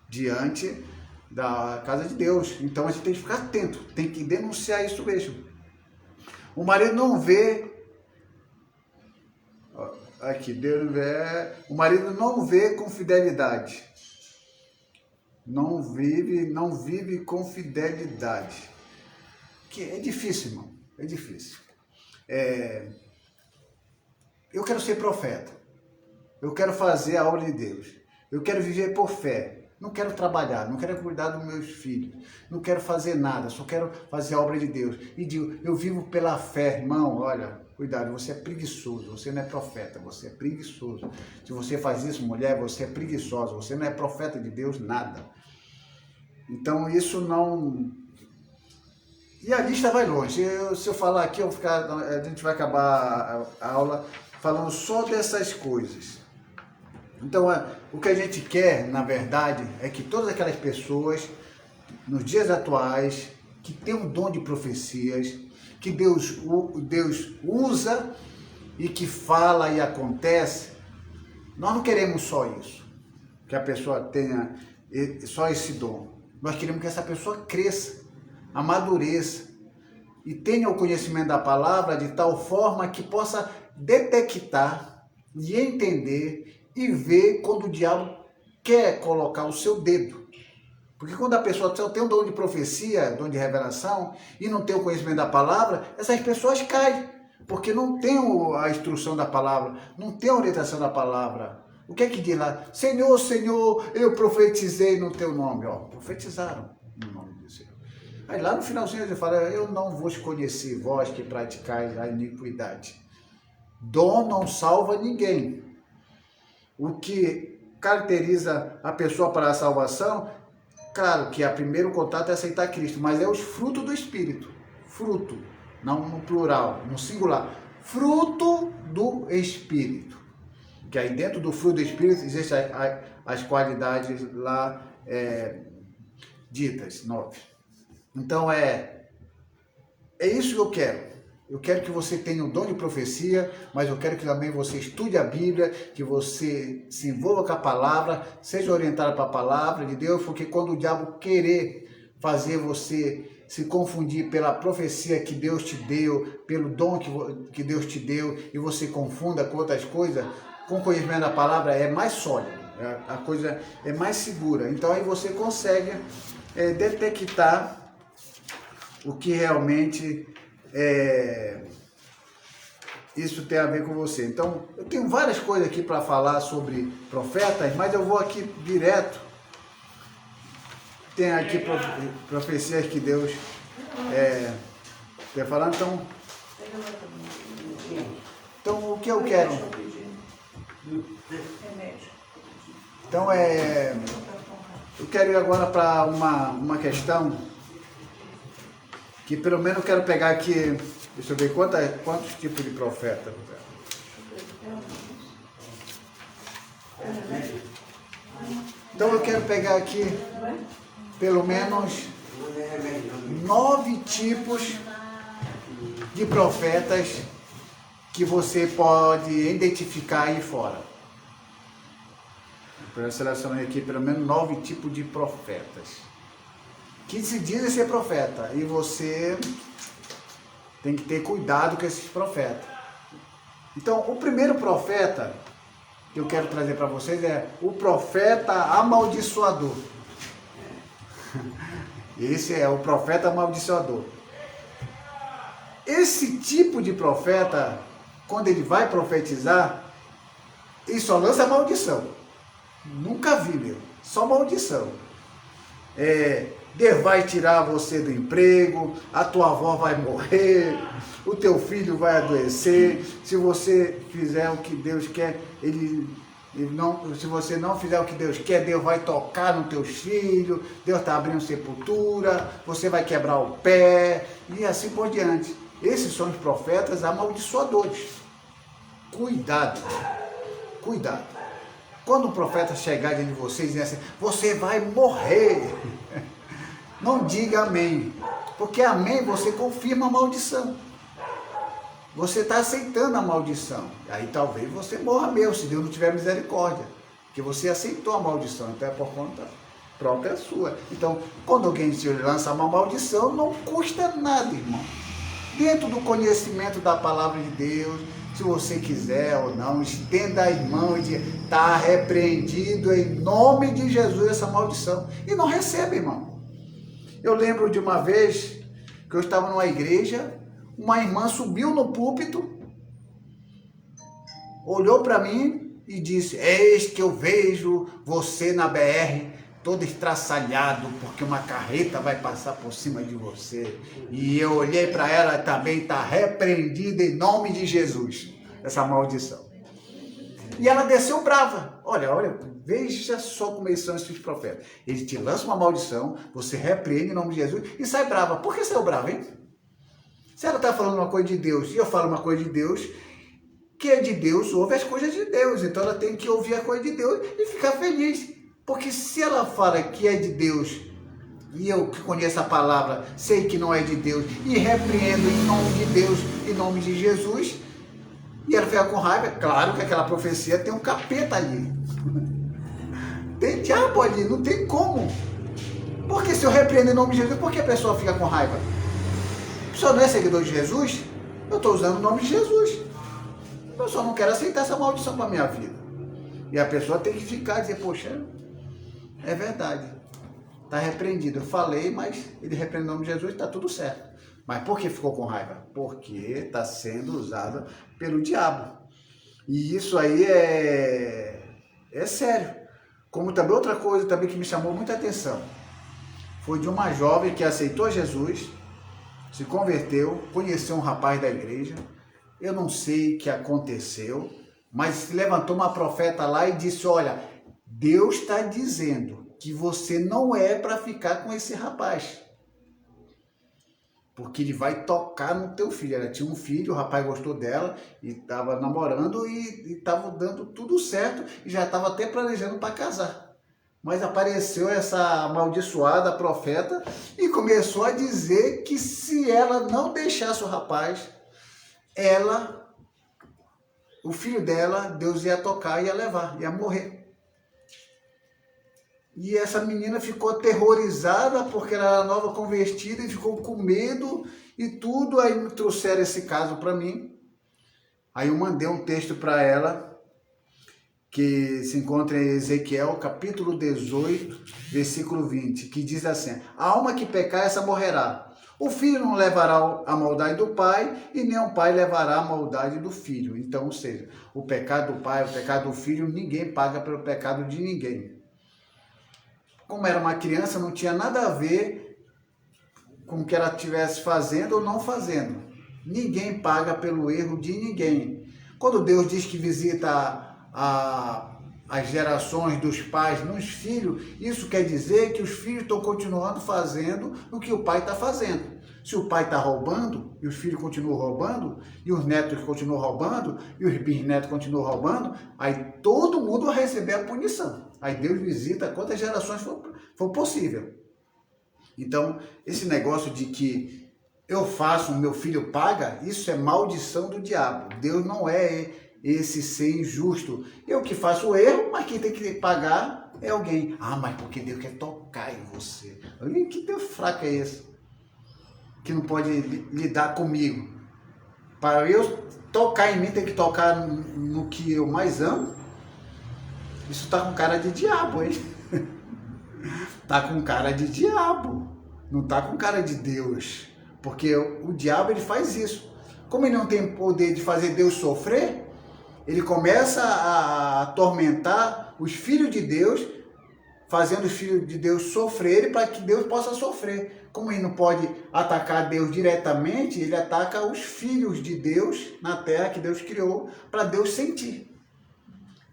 diante da casa de Deus. Então a gente tem que ficar atento, tem que denunciar isso mesmo. O marido não vê, o marido não vê com fidelidade, não vive com fidelidade, que é difícil, irmão, é difícil. Eu quero ser profeta, eu quero fazer a obra de Deus, eu quero viver por fé, não quero trabalhar, não quero cuidar dos meus filhos, não quero fazer nada, só quero fazer a obra de Deus. E digo, eu vivo pela fé, irmão, olha, cuidado, você é preguiçoso, você não é profeta, você é preguiçoso. Se você faz isso, mulher, você é preguiçosa, você não é profeta de Deus, nada. Então isso não... E a lista vai longe. Se eu falar aqui, a gente vai acabar a aula falando só dessas coisas. Então, o que a gente quer, na verdade, é que todas aquelas pessoas, nos dias atuais, que têm um dom de profecias, que Deus usa e que fala e acontece, nós não queremos só isso, que a pessoa tenha só esse dom. Nós queremos que essa pessoa cresça, amadureça e tenha o conhecimento da palavra de tal forma que possa detectar e entender e ver quando o diabo quer colocar o seu dedo. Porque quando a pessoa só tem um dom de profecia, dom de revelação, e não tem o conhecimento da palavra, essas pessoas caem, porque não tem a instrução da palavra, não tem a orientação da palavra. O que é que diz lá? Senhor, Senhor, eu profetizei no teu nome. Ó, profetizaram no nome do Senhor. Aí lá no finalzinho ele fala, eu não vos conheci, vós que praticais a iniquidade. Dom não salva ninguém. O que caracteriza a pessoa para a salvação, claro que o primeiro contato é aceitar Cristo, mas é os frutos do Espírito. Fruto, não no plural, no singular. Fruto do Espírito. Que aí dentro do fruto do Espírito existem as qualidades lá ditas, 9. Então é isso que eu quero. Eu quero que você tenha o dom de profecia, mas eu quero que também você estude a Bíblia, que você se envolva com a palavra, seja orientado para a palavra de Deus, porque quando o diabo querer fazer você se confundir pela profecia que Deus te deu, pelo dom que Deus te deu, e você confunda com outras coisas, com o conhecimento da palavra é mais sólido, a coisa é mais segura. Então aí você consegue detectar o que realmente isso tem a ver com você. Então, eu tenho várias coisas aqui para falar sobre profetas, mas eu vou aqui direto. Tem aqui profecias que Deus quer falar. Então, o que eu quero? Então, eu quero ir agora para uma questão que pelo menos eu quero pegar aqui, deixa eu ver quantos tipos de profeta. Então eu quero pegar aqui pelo menos 9 tipos de profetas que você pode identificar aí fora. Eu selecionei aqui pelo menos 9 tipos de profetas que se dizem ser profeta, e você tem que ter cuidado com esses profetas. Então, o primeiro profeta que eu quero trazer para vocês é o profeta amaldiçoador. Esse é o profeta amaldiçoador. Esse tipo de profeta, quando ele vai profetizar, ele só lança maldição. Nunca vi, meu. Só maldição. Deus vai tirar você do emprego, a tua avó vai morrer, o teu filho vai adoecer, se você fizer o que Deus quer, se você não fizer o que Deus quer, Deus vai tocar nos teus filhos, Deus está abrindo sepultura, você vai quebrar o pé, e assim por diante. Esses são os profetas amaldiçoadores. Cuidado, cuidado. Quando o profeta chegar diante de vocês e dizer assim, você vai morrer, não diga amém, porque amém você confirma a maldição. Você está aceitando a maldição. Aí talvez você morra mesmo, se Deus não tiver misericórdia. Porque você aceitou a maldição, então é por conta própria sua. Então, quando alguém te lança uma maldição, não custa nada, irmão. Dentro do conhecimento da palavra de Deus, se você quiser ou não, estenda a mão e diga, está repreendido em nome de Jesus essa maldição. E não recebe, irmão. Eu lembro de uma vez que eu estava numa igreja, uma irmã subiu no púlpito, olhou para mim e disse, eis que eu vejo você na BR todo estraçalhado, porque uma carreta vai passar por cima de você. E eu olhei para ela, também está repreendida em nome de Jesus, essa maldição. E ela desceu brava. Olha, veja só como eles são esses profetas. Eles te lançam uma maldição, você repreende em nome de Jesus e sai brava. Por que saiu brava, hein? Se ela está falando uma coisa de Deus e eu falo uma coisa de Deus, que é de Deus, ouve as coisas de Deus. Então ela tem que ouvir a coisa de Deus e ficar feliz. Porque se ela fala que é de Deus, e eu que conheço a palavra, sei que não é de Deus, e repreendo em nome de Deus, em nome de Jesus, e ela fica com raiva, claro que aquela profecia tem um capeta ali. Tem diabo ali, não tem como. Porque se eu repreendo em nome de Jesus, por que a pessoa fica com raiva? A pessoa não é seguidor de Jesus? Eu estou usando o nome de Jesus. Eu só não quero aceitar essa maldição para a minha vida. E a pessoa tem que ficar e dizer, poxa, é verdade, está repreendido. Eu falei, mas ele repreende o nome de Jesus, está tudo certo. Mas por que ficou com raiva? Porque está sendo usado pelo diabo. E isso aí é sério. Como também outra coisa também que me chamou muita atenção, foi de uma jovem que aceitou Jesus, se converteu, conheceu um rapaz da igreja, eu não sei o que aconteceu, mas se levantou uma profeta lá e disse, olha, Deus está dizendo que você não é para ficar com esse rapaz. Porque ele vai tocar no teu filho. Ela tinha um filho, o rapaz gostou dela e estava namorando e estava dando tudo certo e já estava até planejando para casar. Mas apareceu essa amaldiçoada profeta e começou a dizer que se ela não deixasse o rapaz, ela, o filho dela, Deus ia tocar, ia levar, ia morrer. E essa menina ficou aterrorizada porque ela era nova convertida e ficou com medo e tudo. Aí me trouxeram esse caso para mim. Aí eu mandei um texto para ela, que se encontra em Ezequiel, capítulo 18, versículo 20, que diz assim: a alma que pecar, essa morrerá. O filho não levará a maldade do pai, e nem o pai levará a maldade do filho. Então, ou seja, o pecado do pai, o pecado do filho, ninguém paga pelo pecado de ninguém. Como era uma criança, não tinha nada a ver com o que ela estivesse fazendo ou não fazendo. Ninguém paga pelo erro de ninguém. Quando Deus diz que visita as gerações dos pais nos filhos, isso quer dizer que os filhos estão continuando fazendo o que o pai está fazendo. Se o pai está roubando, e os filhos continuam roubando, e os netos continuam roubando, e os bisnetos continuam roubando, aí todo mundo vai receber a punição. Aí Deus visita quantas gerações for possível. Então, esse negócio de que eu faço, meu filho paga, isso é maldição do diabo. Deus não é esse ser injusto. Eu que faço o erro, mas quem tem que pagar é alguém. Ah, mas porque Deus quer tocar em você. Que Deus fraco é esse? Que não pode lidar comigo. Para eu tocar em mim, tem que tocar no que eu mais amo. Isso tá com cara de diabo, hein? Tá com cara de diabo. Não tá com cara de Deus. Porque o diabo, ele faz isso. Como ele não tem poder de fazer Deus sofrer, ele começa a atormentar os filhos de Deus, fazendo os filhos de Deus sofrerem para que Deus possa sofrer. Como ele não pode atacar Deus diretamente, ele ataca os filhos de Deus na terra que Deus criou para Deus sentir.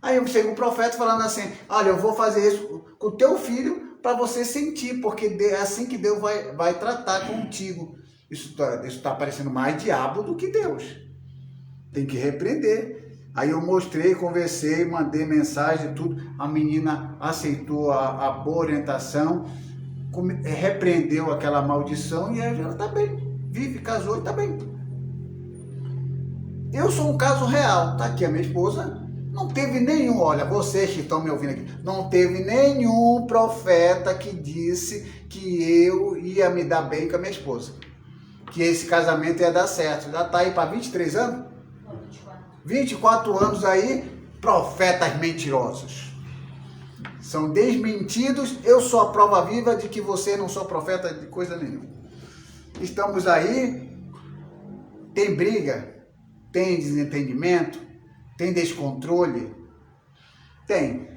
Aí chega um profeta falando assim: olha, eu vou fazer isso com o teu filho para você sentir, porque é assim que Deus vai tratar contigo. Isso está parecendo mais diabo do que Deus. Tem que repreender. Aí eu mostrei, conversei, mandei mensagem, tudo. A menina aceitou a boa orientação, repreendeu aquela maldição e ela está bem. Vive, casou e está bem. Eu sou um caso real. Está aqui a minha esposa. Não teve nenhum, olha, vocês que estão me ouvindo aqui, não teve nenhum profeta que disse que eu ia me dar bem com a minha esposa. Que esse casamento ia dar certo. Já está aí para 23 anos? 24 anos aí, profetas mentirosos. São desmentidos. Eu sou a prova viva de que você não sou profeta de coisa nenhuma. Estamos aí, tem briga, tem desentendimento, tem descontrole? Tem.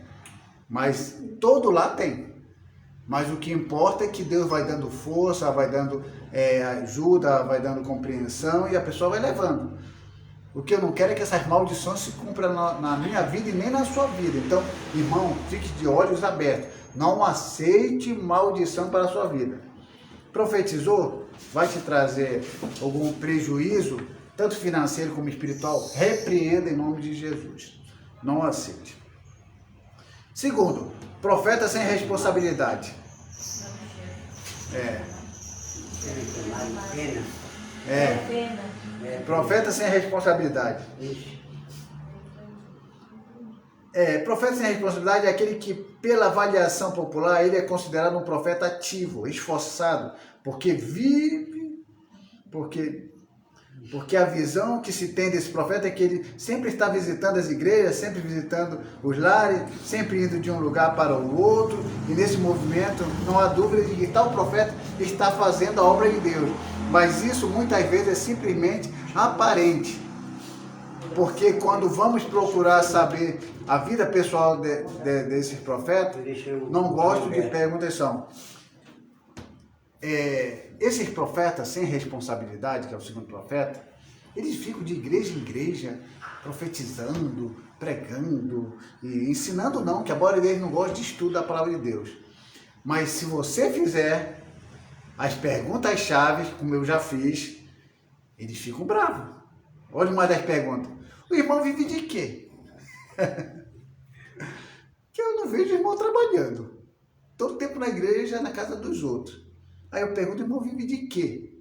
Mas todo lá tem. Mas o que importa é que Deus vai dando força, vai dando ajuda, vai dando compreensão e a pessoa vai levando. O que eu não quero é que essas maldições se cumpram na minha vida e nem na sua vida. Então, irmão, fique de olhos abertos. Não aceite maldição para a sua vida. Profetizou? Vai te trazer algum prejuízo, tanto financeiro como espiritual? Repreenda em nome de Jesus. Não aceite. Segundo, profeta sem responsabilidade. Profeta sem responsabilidade. Profeta sem responsabilidade é aquele que, pela avaliação popular, ele é considerado um profeta ativo, esforçado, porque vive, porque a visão que se tem desse profeta é que ele sempre está visitando as igrejas, sempre visitando os lares, sempre indo de um lugar para o outro, e nesse movimento não há dúvida de que tal profeta está fazendo a obra de Deus. Mas isso muitas vezes é simplesmente aparente, porque quando vamos procurar saber a vida pessoal desses profetas, não gosto de perguntação. Esses profetas sem responsabilidade, que é o segundo profeta, eles ficam de igreja em igreja, profetizando, pregando, e ensinando não, que a maioria deles não gosta de estudo da palavra de Deus. Mas se você fizer as perguntas-chave, como eu já fiz, eles ficam bravos. Olha uma das perguntas. O irmão vive de quê? Que eu não vejo o irmão trabalhando. Todo tempo na igreja, na casa dos outros. Aí eu pergunto, irmão, vive de quê?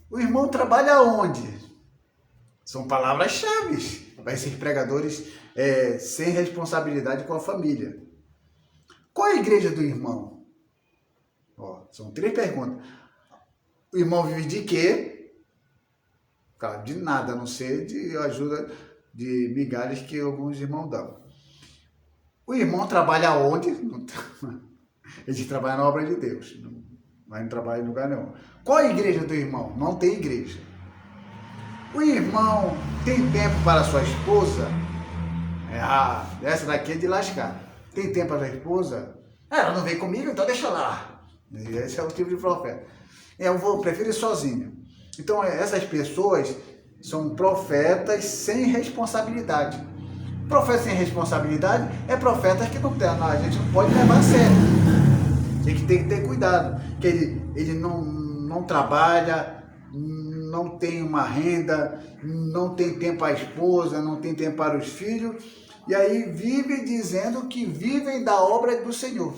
O irmão trabalha onde? São palavras-chave. Vai ser pregadores sem responsabilidade com a família. Qual é a igreja do irmão? Ó, são 3 perguntas. O irmão vive de quê? Claro, de nada, a não ser de ajuda de migalhas que alguns irmãos dão. O irmão trabalha onde? Ele trabalha na obra de Deus. Mas não trabalha em lugar nenhum. Qual é a igreja do irmão? Não tem igreja. O irmão tem tempo para sua esposa? Essa daqui é de lascar. Tem tempo para a esposa? Ela não vem comigo, então deixa lá. Esse é o tipo de profeta. Prefiro ir sozinho. Então, essas pessoas são profetas sem responsabilidade. Profeta sem responsabilidade é profeta que a gente não pode levar a sério. Tem que ter cuidado. Que ele não trabalha, não tem uma renda, não tem tempo para a esposa, não tem tempo para os filhos, e aí vive dizendo que vivem da obra do Senhor.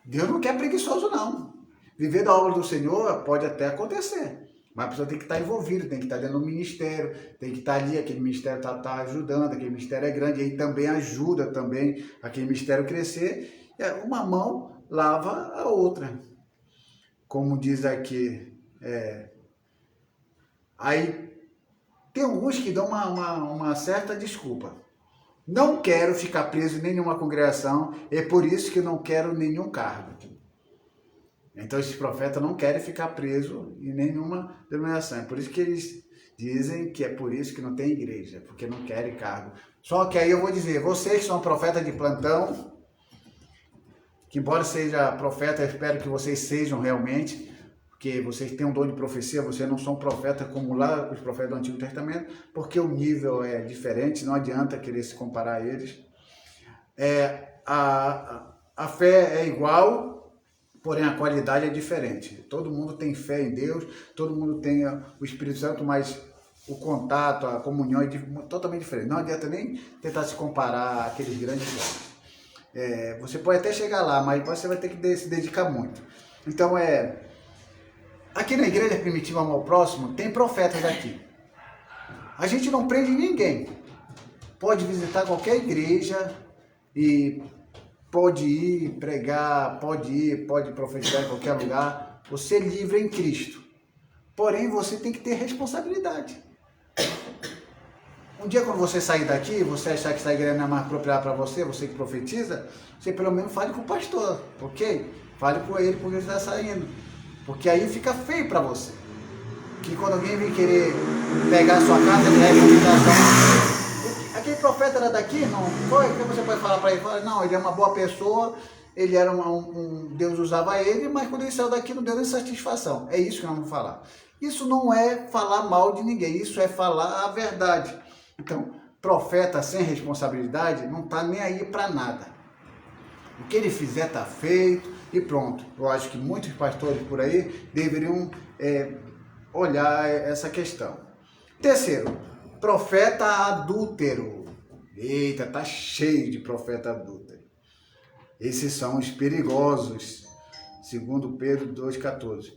Deus não quer preguiçoso, não. Viver da obra do Senhor pode até acontecer, mas a pessoa tem que estar envolvida, tem que estar dentro do ministério, tem que estar ali, aquele ministério está ajudando, aquele ministério é grande, e aí também ajuda também aquele ministério crescer, e uma mão lava a outra. Como diz aqui, aí tem alguns que dão uma certa desculpa. Não quero ficar preso em nenhuma congregação, é por isso que não quero nenhum cargo. Então esses profetas não querem ficar presos em nenhuma denominação. É por isso que eles dizem que é por isso que não tem igreja, porque não querem cargo. Só que aí eu vou dizer, vocês que são profetas de plantão, que embora seja profeta, eu espero que vocês sejam realmente, porque vocês têm um dom de profecia, vocês não são profetas como lá os profetas do Antigo Testamento, porque o nível é diferente, não adianta querer se comparar a eles. A fé é igual, porém a qualidade é diferente. Todo mundo tem fé em Deus, todo mundo tem o Espírito Santo, mas o contato, a comunhão é totalmente diferente. Não adianta nem tentar se comparar àqueles grandes homens. Você pode até chegar lá, mas você vai ter que se dedicar muito. Então, aqui na Igreja Primitiva Amor ao Próximo, tem profetas aqui. A gente não prende ninguém. Pode visitar qualquer igreja e pode ir pregar, pode profetizar em qualquer lugar. Você é livre em Cristo. Porém, você tem que ter responsabilidade. Um dia, quando você sair daqui, você achar que essa igreja não é mais apropriada para você, você que profetiza, você pelo menos fale com o pastor, ok? Fale com ele porque ele está saindo. Porque aí fica feio para você. Que quando alguém vem querer pegar a sua casa, ele leva a aquele profeta era daqui, não foi? O que você pode falar para ele? Fala, não, ele é uma boa pessoa, ele era Deus usava ele, mas quando ele saiu daqui não deu nem satisfação. É isso que nós vamos falar. Isso não é falar mal de ninguém, isso é falar a verdade. Então, profeta sem responsabilidade não está nem aí para nada. O que ele fizer está feito e pronto. Eu acho que muitos pastores por aí deveriam olhar essa questão. Terceiro, profeta adúltero. Eita, tá cheio de profeta adúltero. Esses são os perigosos, segundo Pedro 2,14.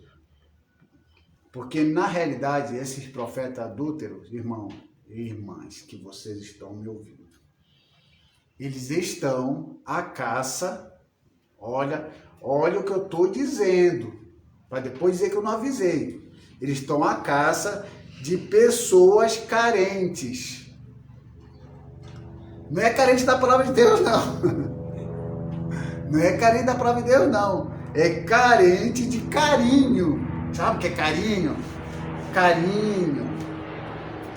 Porque na realidade, esses profetas adúlteros, irmão e irmãs que vocês estão me ouvindo, eles estão à caça, olha o que eu estou dizendo, para depois dizer que eu não avisei. Eles estão à caça de pessoas carentes. Não é carente da palavra de Deus, não. Não é carente da palavra de Deus, não. É carente de carinho. Sabe o que é carinho? Carinho.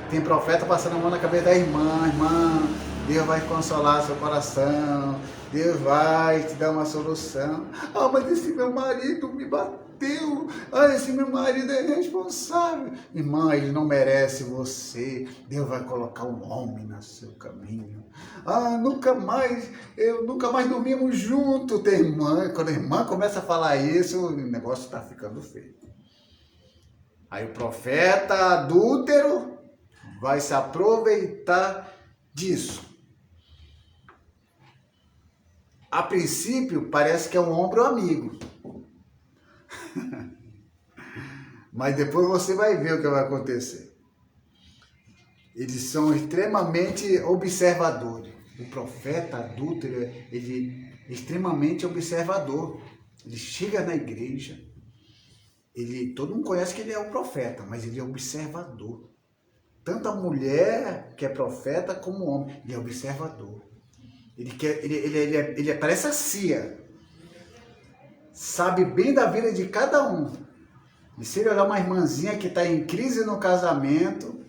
Tem profeta passando a mão na cabeça da irmã. Irmã, Deus vai consolar seu coração. Deus vai te dar uma solução. Ah, mas esse meu marido me bateu. Ah, esse meu marido é responsável. Irmã, ele não merece você. Deus vai colocar um homem no seu caminho. Ah, nunca mais dormimos juntos. Tem irmã, quando a irmã começa a falar isso, o negócio está ficando feio. Aí o profeta adúltero vai se aproveitar disso. A princípio, parece que é um ombro amigo. Mas depois você vai ver o que vai acontecer. Eles são extremamente observadores. O profeta adúltero, ele é extremamente observador. Ele chega na igreja, todo mundo conhece que ele é o profeta, mas ele é observador. Tanto a mulher que é profeta como o homem, ele é observador. Ele parece a CIA. Sabe bem da vida de cada um. E se ele olhar uma irmãzinha que está em crise no casamento,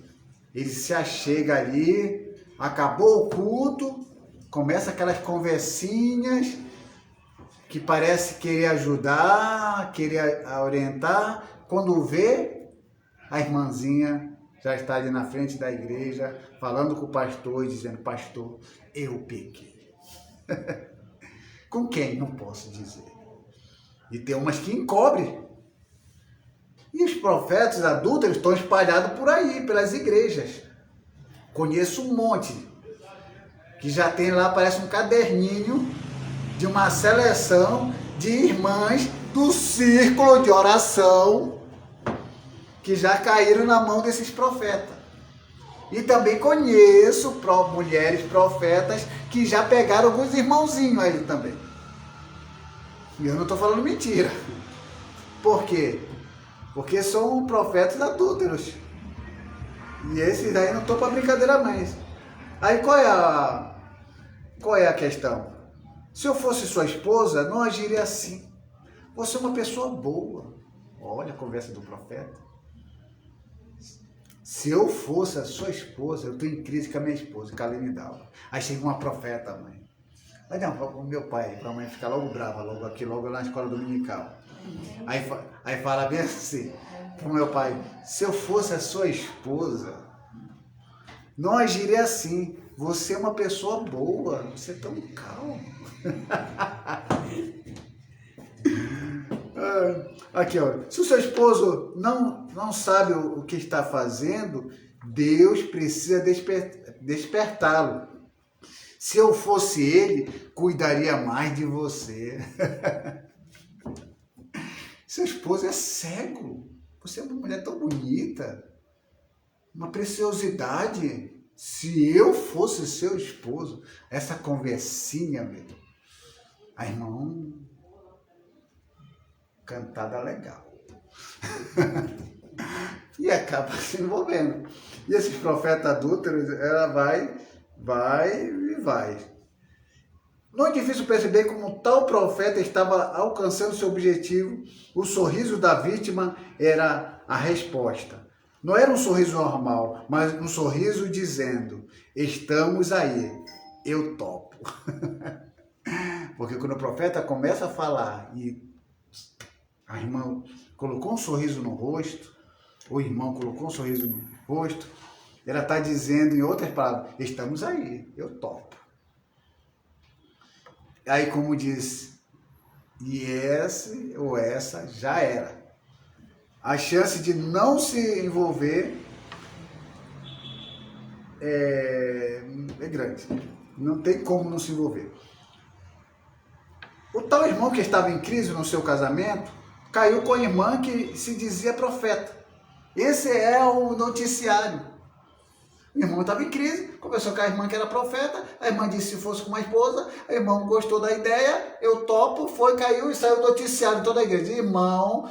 ele se achega ali, acabou o culto, começa aquelas conversinhas que parece querer ajudar, querer orientar. Quando vê, a irmãzinha já está ali na frente da igreja, falando com o pastor e dizendo: pastor, eu pequei. Com quem? Não posso dizer. E tem umas que encobrem. E os profetas adúlteros estão espalhados por aí, pelas igrejas. Conheço um monte, que já tem lá, parece um caderninho de uma seleção de irmãs do círculo de oração que já caíram na mão desses profetas. E também conheço mulheres profetas que já pegaram alguns irmãozinhos aí também. E eu não estou falando mentira. Por quê? Porque são profetas adúlteros. E esses aí não estão para brincadeira mais. Aí qual é a questão? Se eu fosse sua esposa, não agiria assim. Você é uma pessoa boa. Olha a conversa do profeta. Se eu fosse a sua esposa, eu estou em crise com a minha esposa, Calenidal. Aí chega uma profeta, mãe. Aí não, o meu pai, para a mãe ficar logo brava, logo na escola dominical. Aí fala bem assim, pro meu pai: se eu fosse a sua esposa, não agiria assim. Você é uma pessoa boa, você é tão calmo. Aqui, ó. Se o seu esposo não sabe o que está fazendo, Deus precisa despertá-lo. Se eu fosse ele, cuidaria mais de você. Seu esposo é cego. Você é uma mulher tão bonita. Uma preciosidade. Se eu fosse seu esposo, essa conversinha, meu, a irmã, cantada legal. E acaba se envolvendo. E esses profetas adúlteros, ela vai. Não é difícil perceber como tal profeta estava alcançando seu objetivo. O sorriso da vítima era a resposta. Não era um sorriso normal, mas um sorriso dizendo: estamos aí, eu topo. Porque quando o profeta começa a falar e a irmã colocou um sorriso no rosto, o irmão colocou um sorriso no rosto, ela está dizendo, em outras palavras: estamos aí, eu topo. Aí, como diz, e esse ou essa já era. A chance de não se envolver é grande. Não tem como não se envolver. O tal irmão que estava em crise no seu casamento caiu com a irmã que se dizia profeta. Esse é o noticiário. O irmão estava em crise, conversou com a irmã que era profeta, a irmã disse se fosse com uma esposa, a irmã gostou da ideia, eu topo, caiu e saiu o noticiário em toda a igreja. Irmão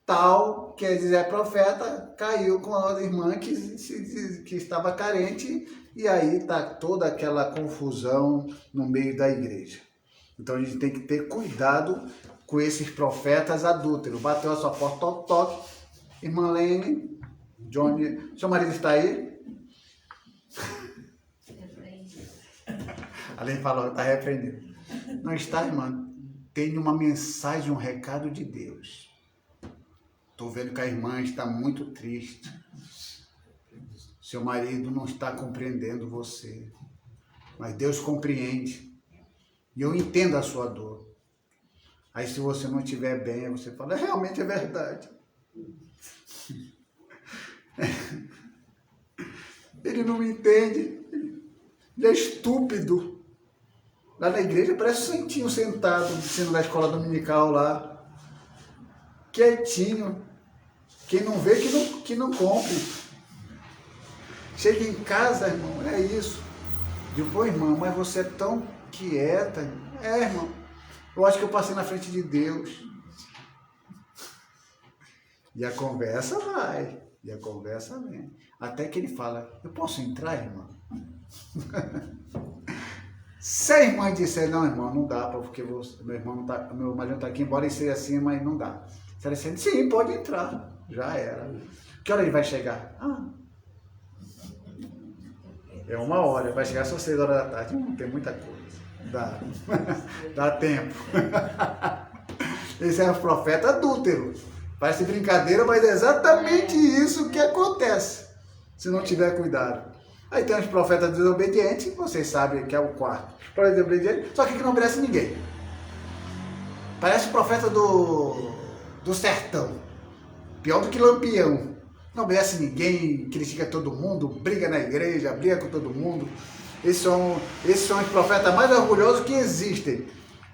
tal, quer dizer, profeta, caiu com a outra irmã que estava carente, e aí está toda aquela confusão no meio da igreja. Então a gente tem que ter cuidado com esses profetas adúlteros. Bateu a sua porta, toque, toque. Irmã Lene, Johnny, seu marido está aí? A Lene falou, está repreendido. Não está, irmã? Tem uma mensagem, um recado de Deus. Estou vendo que a irmã está muito triste. Seu marido não está compreendendo você. Mas Deus compreende. E eu entendo a sua dor. Aí se você não estiver bem, você fala, realmente é verdade. Ele não me entende. Ele é estúpido. Lá na igreja parece um santinho sentado, no ensino da escola dominical lá. Quietinho. Quem não vê, que não compre. Chega em casa, irmão, é isso. Digo, pô, irmão, mas você é tão quieta. É, irmão, eu acho que eu passei na frente de Deus. E a conversa vai, e a conversa vem. Até que ele fala, eu posso entrar, irmã? Se a irmã disser, não, irmão, não dá, porque meu marido está aqui, embora ele seja assim, mas não dá. Se ela disser, sim, pode entrar, já era. Que hora ele vai chegar? É 1 hora, vai chegar só 6 horas da tarde. Tem muita coisa, dá tempo. Esse é um profeta adúltero. Parece brincadeira, mas é exatamente isso que acontece, se não tiver cuidado. Aí tem os profetas desobedientes, vocês sabem que é o quarto. Profeta desobediente, só que não obedece ninguém. Parece o profeta do sertão, pior do que Lampião. Não obedece ninguém, critica todo mundo, briga na igreja, briga com todo mundo. Esses são os profetas mais orgulhosos que existem.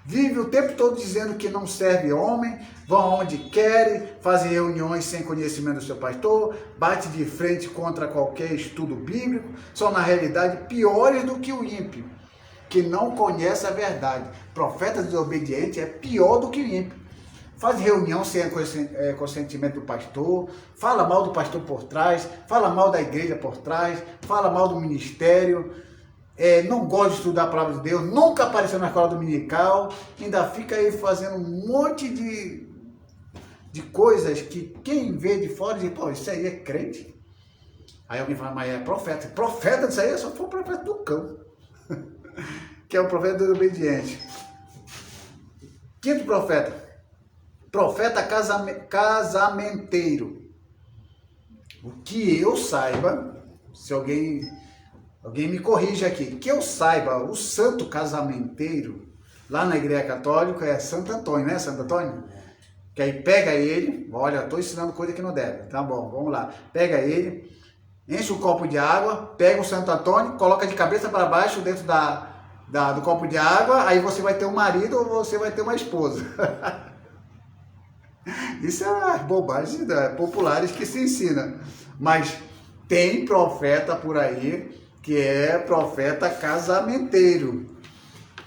Vive o tempo todo dizendo que não serve homem, vão aonde querem, fazem reuniões sem conhecimento do seu pastor, bate de frente contra qualquer estudo bíblico, são na realidade piores do que o ímpio, que não conhece a verdade. Profeta desobediente é pior do que o ímpio. Faz reunião sem consentimento do pastor, fala mal do pastor por trás, fala mal da igreja por trás, fala mal do ministério, não gosta de estudar a palavra de Deus, nunca apareceu na escola dominical, ainda fica aí fazendo um monte de coisas que quem vê de fora diz, pô, isso aí é crente. Aí alguém fala, mas é profeta. Profeta disso aí só foi o profeta do cão, que é o profeta desobediente. Quinto profeta. Profeta casamenteiro. O que eu saiba, se alguém me corrige aqui, que eu saiba, o santo casamenteiro, lá na igreja católica, é Santo Antônio, né, Santo Antônio? Que aí pega ele, olha, estou ensinando coisa que não deve, tá bom, vamos lá. Pega ele, enche um copo de água, pega o Santo Antônio, coloca de cabeça para baixo dentro do copo de água, aí você vai ter um marido ou você vai ter uma esposa. Isso é bobagem populares que se ensina. Mas tem profeta por aí que é profeta casamenteiro.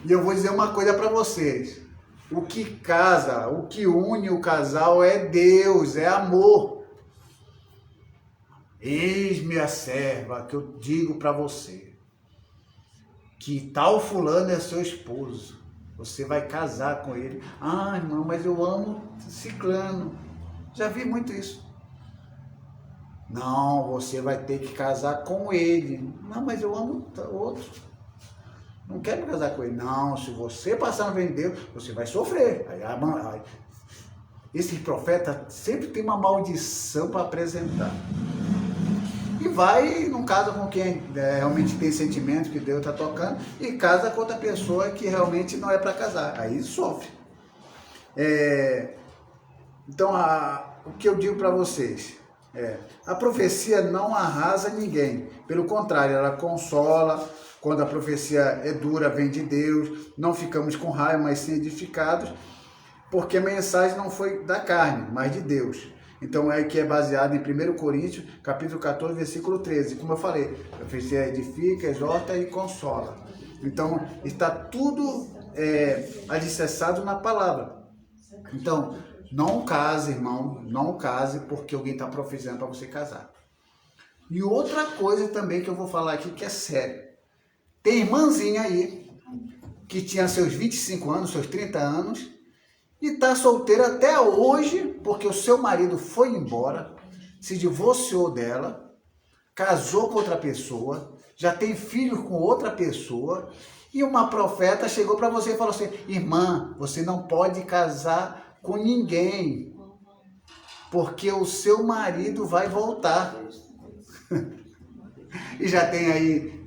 E eu vou dizer uma coisa para vocês. O que casa, o que une o casal é Deus, é amor. Eis-me a serva que eu digo para você, que tal fulano é seu esposo. Você vai casar com ele. Ah, irmão, mas eu amo ciclano. Já vi muito isso. Não, você vai ter que casar com ele. Não, mas eu amo outro. Não quero casar com ele. Não, se você passar no reino de Deus, você vai sofrer. Esse profeta sempre tem uma maldição para apresentar. E vai, não casa com quem realmente tem sentimento que Deus está tocando, e casa com outra pessoa que realmente não é para casar. Aí sofre. Então, o que eu digo para vocês a profecia não arrasa ninguém. Pelo contrário, ela consola. Quando a profecia é dura, vem de Deus. Não ficamos com raiva, mas sim edificados, porque a mensagem não foi da carne, mas de Deus. Então, que é baseado em 1 Coríntios, capítulo 14, versículo 13. Como eu falei, a profecia edifica, exorta e consola. Então, está tudo alicerçado na palavra. Então, não case, irmão, não case porque alguém está profetizando para você casar. E outra coisa também que eu vou falar aqui que é sério. Tem irmãzinha aí que tinha seus 25 anos, seus 30 anos, e está solteira até hoje, porque o seu marido foi embora, se divorciou dela, casou com outra pessoa, já tem filho com outra pessoa, e uma profeta chegou para você e falou assim, irmã, você não pode casar com ninguém, porque o seu marido vai voltar. E já tem aí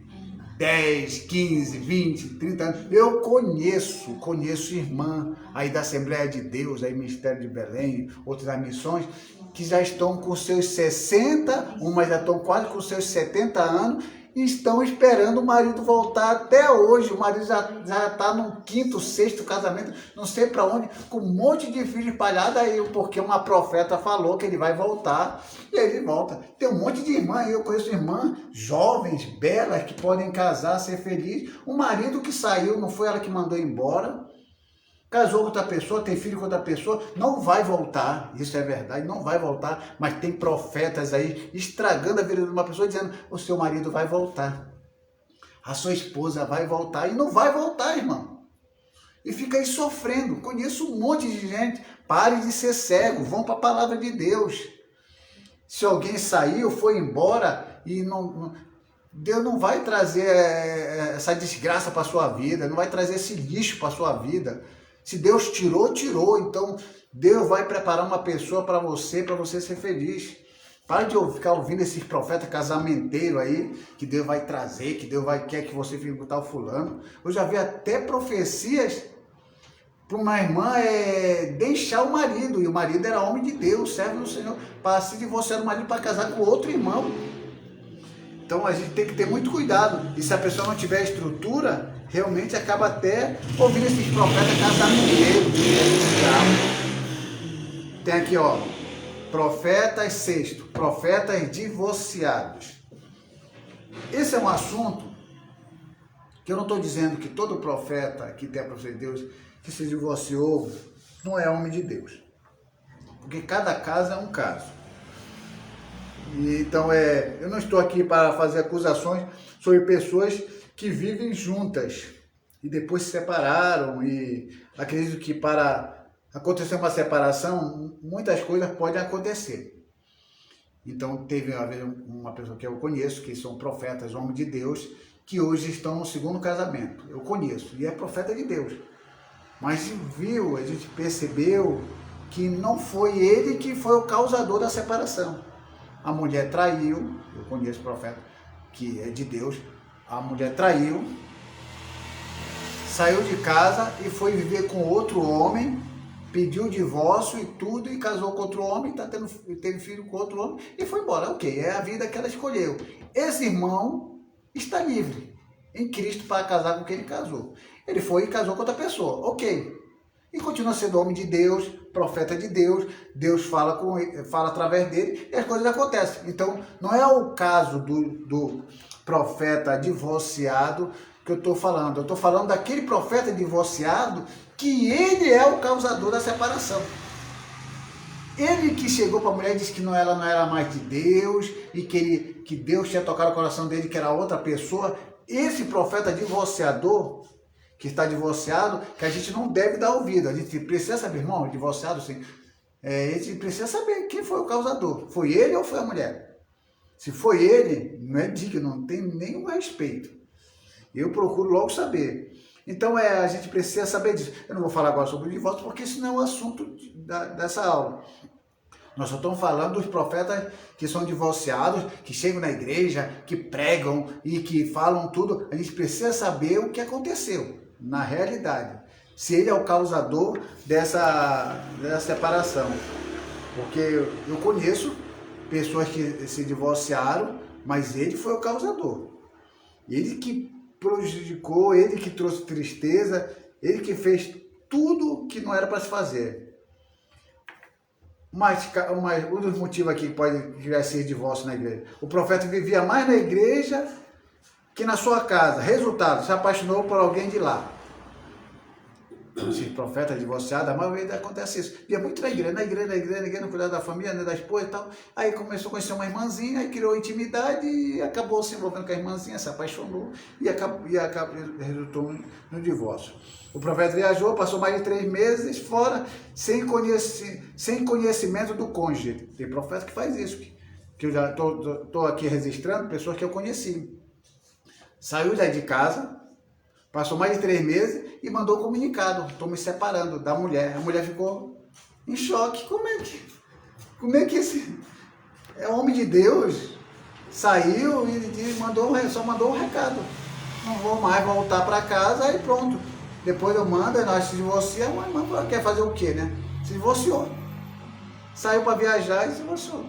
10, 15, 20, 30 anos. Eu conheço irmã aí da Assembleia de Deus, aí Ministério de Belém, outras das missões, que já estão com seus 60, umas já estão quase com seus 70 anos e estão esperando o marido voltar até hoje. O marido já está no 5º, 6º casamento, não sei para onde, com um monte de filhos espalhados aí, porque uma profeta falou que ele vai voltar, e ele volta. Tem um monte de irmã, eu conheço irmãs jovens, belas, que podem casar, ser felizes. O marido que saiu, não foi ela que mandou embora, casou com outra pessoa, tem filho com outra pessoa, não vai voltar, isso é verdade, não vai voltar, mas tem profetas aí estragando a vida de uma pessoa, dizendo, o seu marido vai voltar, a sua esposa vai voltar, e não vai voltar, irmão. E fica aí sofrendo. Conheço um monte de gente. Pare de ser cego, vão para a palavra de Deus. Se alguém saiu, foi embora, e Deus não vai trazer essa desgraça para a sua vida, não vai trazer esse lixo para a sua vida. Se Deus tirou, tirou. Então, Deus vai preparar uma pessoa para você ser feliz. Para de ficar ouvindo esses profetas casamenteiros aí, que Deus vai trazer, que Deus quer que você fique com tal fulano. Eu já vi até profecias para uma irmã deixar o marido, e o marido era homem de Deus, servo do Senhor, para se divorciar do marido para casar com outro irmão. Então a gente tem que ter muito cuidado, e se a pessoa não tiver estrutura, realmente acaba até ouvindo esses profetas casamenteiros. Tem aqui, ó, profetas sexto, profetas divorciados. Esse é um assunto que eu não estou dizendo que todo profeta que tem a profecia de Deus, que se divorciou, não é homem de Deus. Porque cada caso é um caso. E, então, eu não estou aqui para fazer acusações sobre pessoas que vivem juntas e depois se separaram. E acredito que para acontecer uma separação, muitas coisas podem acontecer. Então, teve uma pessoa que eu conheço, que são profetas, homens de Deus, que hoje estão no 2º casamento. Eu conheço, e é profeta de Deus. Mas a gente percebeu que não foi ele que foi o causador da separação. A mulher traiu, eu conheço profeta que é de Deus, a mulher traiu, saiu de casa e foi viver com outro homem, pediu o divórcio e tudo, e casou com outro homem, teve filho com outro homem, e foi embora. Ok, é a vida que ela escolheu. Esse irmão está livre em Cristo para casar com quem ele casou. Ele foi e casou com outra pessoa, ok. E continua sendo homem de Deus, profeta de Deus, Deus fala através dele e as coisas acontecem. Então, não é o caso do profeta divorciado que eu estou falando. Eu estou falando daquele profeta divorciado que ele é o causador da separação. Ele que chegou para a mulher e disse que ela não era mais de Deus e que Deus tinha tocado o coração dele, que era outra pessoa. Esse profeta divorciador, que está divorciado, que a gente não deve dar ouvido. A gente precisa saber, irmão, divorciado, sim. A gente precisa saber quem foi o causador. Foi ele ou foi a mulher? Se foi ele, não é digno, não tem nenhum respeito. Eu procuro logo saber. Então a gente precisa saber disso. Eu não vou falar agora sobre o divórcio, porque isso não é o assunto dessa aula. Nós só estamos falando dos profetas que são divorciados, que chegam na igreja, que pregam e que falam tudo. A gente precisa saber o que aconteceu na realidade. Se ele é o causador dessa separação. Porque eu conheço pessoas que se divorciaram, mas ele foi o causador. Ele que prejudicou, ele que trouxe tristeza, ele que fez tudo que não era para se fazer. Mas um dos motivos aqui que pode ser divórcio na igreja. O profeta vivia mais na igreja que na sua casa. Resultado, se apaixonou por alguém de lá. Esse profeta divorciado, a maioria acontece isso. Via muito na igreja, não cuidava da família, né, da esposa e tal. Aí começou a conhecer uma irmãzinha, aí criou intimidade e acabou se envolvendo com a irmãzinha, se apaixonou e resultou no divórcio. O profeta viajou, passou mais de 3 meses fora, sem conhecimento do cônjuge. Tem profeta que faz isso, que eu já estou aqui registrando pessoas que eu conheci. Saiu daí de casa, passou mais de 3 meses e mandou um comunicado: estou me separando da mulher. A mulher ficou em choque. Como é que esse homem de Deus saiu e só mandou um recado: não vou mais voltar para casa, e pronto. Depois eu mando, nós se divorciamos, mas quer fazer o quê, né? Se divorciou. Saiu para viajar e se divorciou.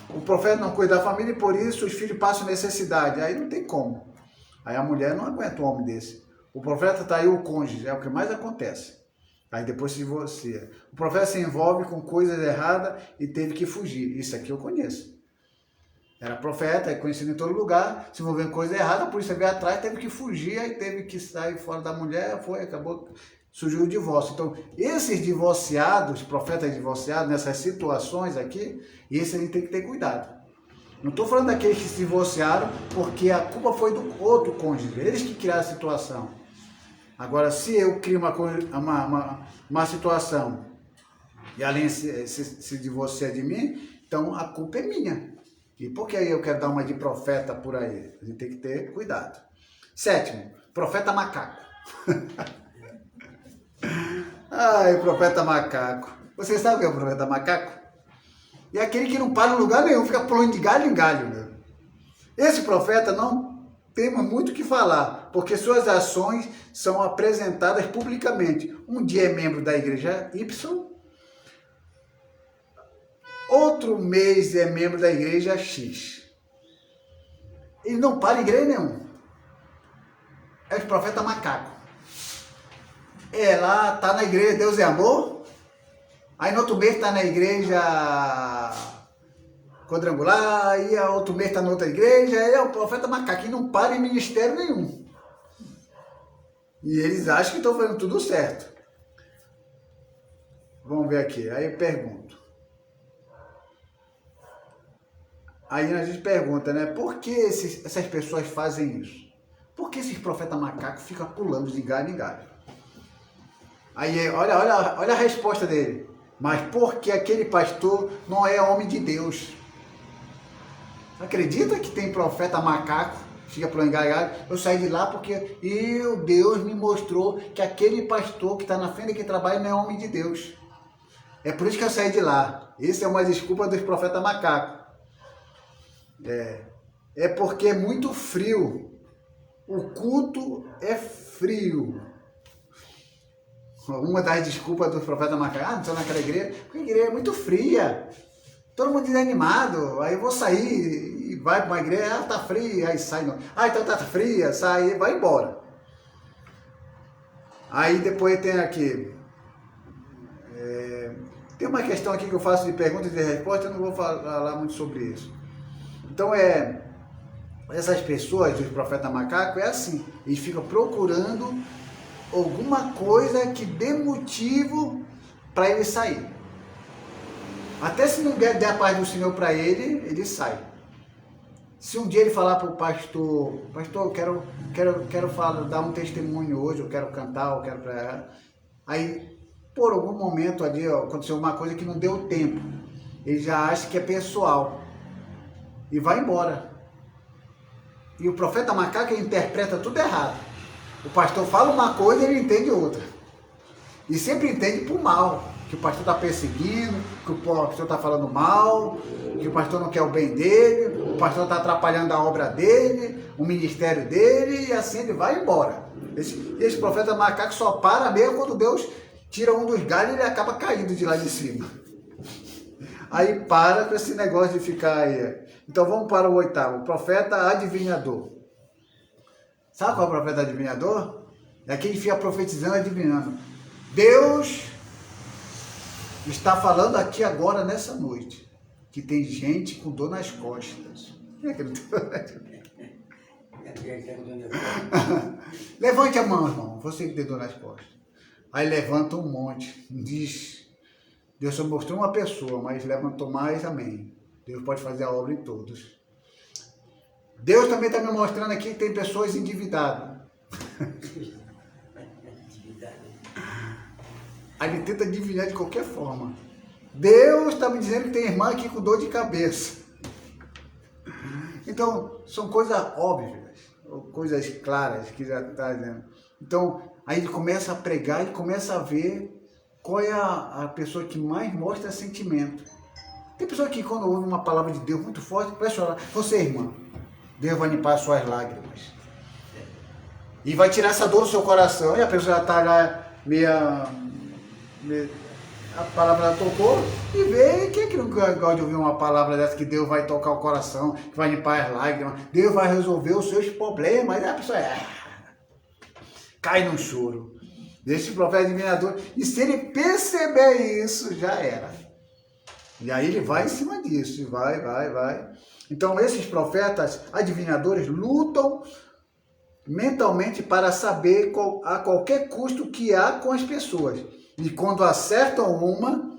O profeta não cuida da família e por isso os filhos passam necessidade. Aí não tem como. Aí a mulher não aguenta um homem desse. O profeta traiu o cônjuge, é o que mais acontece. Aí depois se divorcia. O profeta se envolve com coisas erradas e teve que fugir. Isso aqui eu conheço. Era profeta, é conhecido em todo lugar, se envolveu em coisa errada, a polícia veio atrás, teve que fugir, aí teve que sair fora da mulher, acabou, surgiu o divórcio. Então, esses divorciados, profetas divorciados, nessas situações aqui, esse a gente tem que ter cuidado. Não estou falando daqueles que se divorciaram porque a culpa foi do outro cônjuge, eles que criaram a situação. Agora, se eu crio uma situação e além se divorcia de mim, então a culpa é minha. E por que aí eu quero dar uma de profeta por aí? A gente tem que ter cuidado. 7º, profeta macaco. Ai, profeta macaco. Você sabe o que é o profeta macaco? É aquele que não para em lugar nenhum, fica pulando de galho em galho. Né? Esse profeta não temos muito o que falar, porque suas ações são apresentadas publicamente. Um dia é membro da igreja Y, outro mês é membro da igreja X. Ele não para em igreja nenhum. É o profeta macaco. Lá tá na igreja Deus é Amor. Aí no outro mês tá na igreja Quadrangular. Aí outro mês tá na outra igreja. Aí é o profeta macaco. E não para em ministério nenhum. E eles acham que estão fazendo tudo certo. Vamos ver aqui. Aí eu pergunto. Aí a gente pergunta, né? Por que essas pessoas fazem isso? Por que esses profetas macacos ficam pulando de galho em galho? Aí, olha a resposta dele. Mas porque aquele pastor não é homem de Deus. Acredita que tem profeta macaco que fica pulando em galho em galho? Eu saí de lá porque Deus me mostrou que aquele pastor que está na frente que trabalha não é homem de Deus. É por isso que eu saí de lá. Essa é uma desculpa dos profetas macacos. É porque é muito frio. O culto é frio. Uma das desculpas dos profetas macacos, não estou naquela igreja, porque a igreja é muito fria. Todo mundo desanimado. Aí eu vou sair e vai para uma igreja, tá fria, aí sai. Não. Então tá fria, sai, vai embora. Aí depois tem aqui. Tem uma questão aqui que eu faço de perguntas e de respostas, eu não vou falar muito sobre isso. Então essas pessoas, os profetas macacos, é assim, eles ficam procurando alguma coisa que dê motivo para ele sair. Até se não der a paz do Senhor para ele sai. Se um dia ele falar para o pastor, eu quero dar um testemunho hoje, eu quero cantar, eu quero pregar. Aí, por algum momento ali, aconteceu uma coisa que não deu tempo. Ele já acha que é pessoal. E vai embora. E o profeta macaco interpreta tudo errado. O pastor fala uma coisa e ele entende outra. E sempre entende por mal. Que o pastor está perseguindo, que o pastor está falando mal, que o pastor não quer o bem dele, o pastor está atrapalhando a obra dele, o ministério dele, e assim ele vai embora. Esse profeta macaco só para mesmo quando Deus tira um dos galhos e ele acaba caindo de lá de cima. Aí para com esse negócio de ficar aí. Então vamos para o 8º, o profeta adivinhador. Sabe qual é o profeta adivinhador? É aquele que fica profetizando, adivinhando. Deus está falando aqui agora, nessa noite, que tem gente com dor nas costas. Levante a mão, irmão, você que tem dor nas costas. Aí levanta um monte, diz, Deus só mostrou uma pessoa, mas levantou mais, amém. Deus pode fazer a obra em todos. Deus também está me mostrando aqui que tem pessoas endividadas. Aí ele tenta adivinhar de qualquer forma. Deus está me dizendo que tem irmã aqui com dor de cabeça. Então, são coisas óbvias, coisas claras que já está dizendo. Então, aí ele começa a pregar e começa a ver qual é a pessoa que mais mostra sentimento. Tem pessoa que quando ouve uma palavra de Deus muito forte, vai chorar. Você, irmã, Deus vai limpar as suas lágrimas. E vai tirar essa dor do seu coração. E a pessoa já está lá meio a palavra tocou e vê quem é que não gosta de ouvir uma palavra dessa que Deus vai tocar o coração, que vai limpar as lágrimas, Deus vai resolver os seus problemas. Aí a pessoa cai no choro. Esse profeta adivinhador, e se ele perceber isso, já era. E aí ele vai em cima disso, e vai. Então esses profetas adivinhadores lutam mentalmente para saber a qualquer custo que há com as pessoas. E quando acertam uma,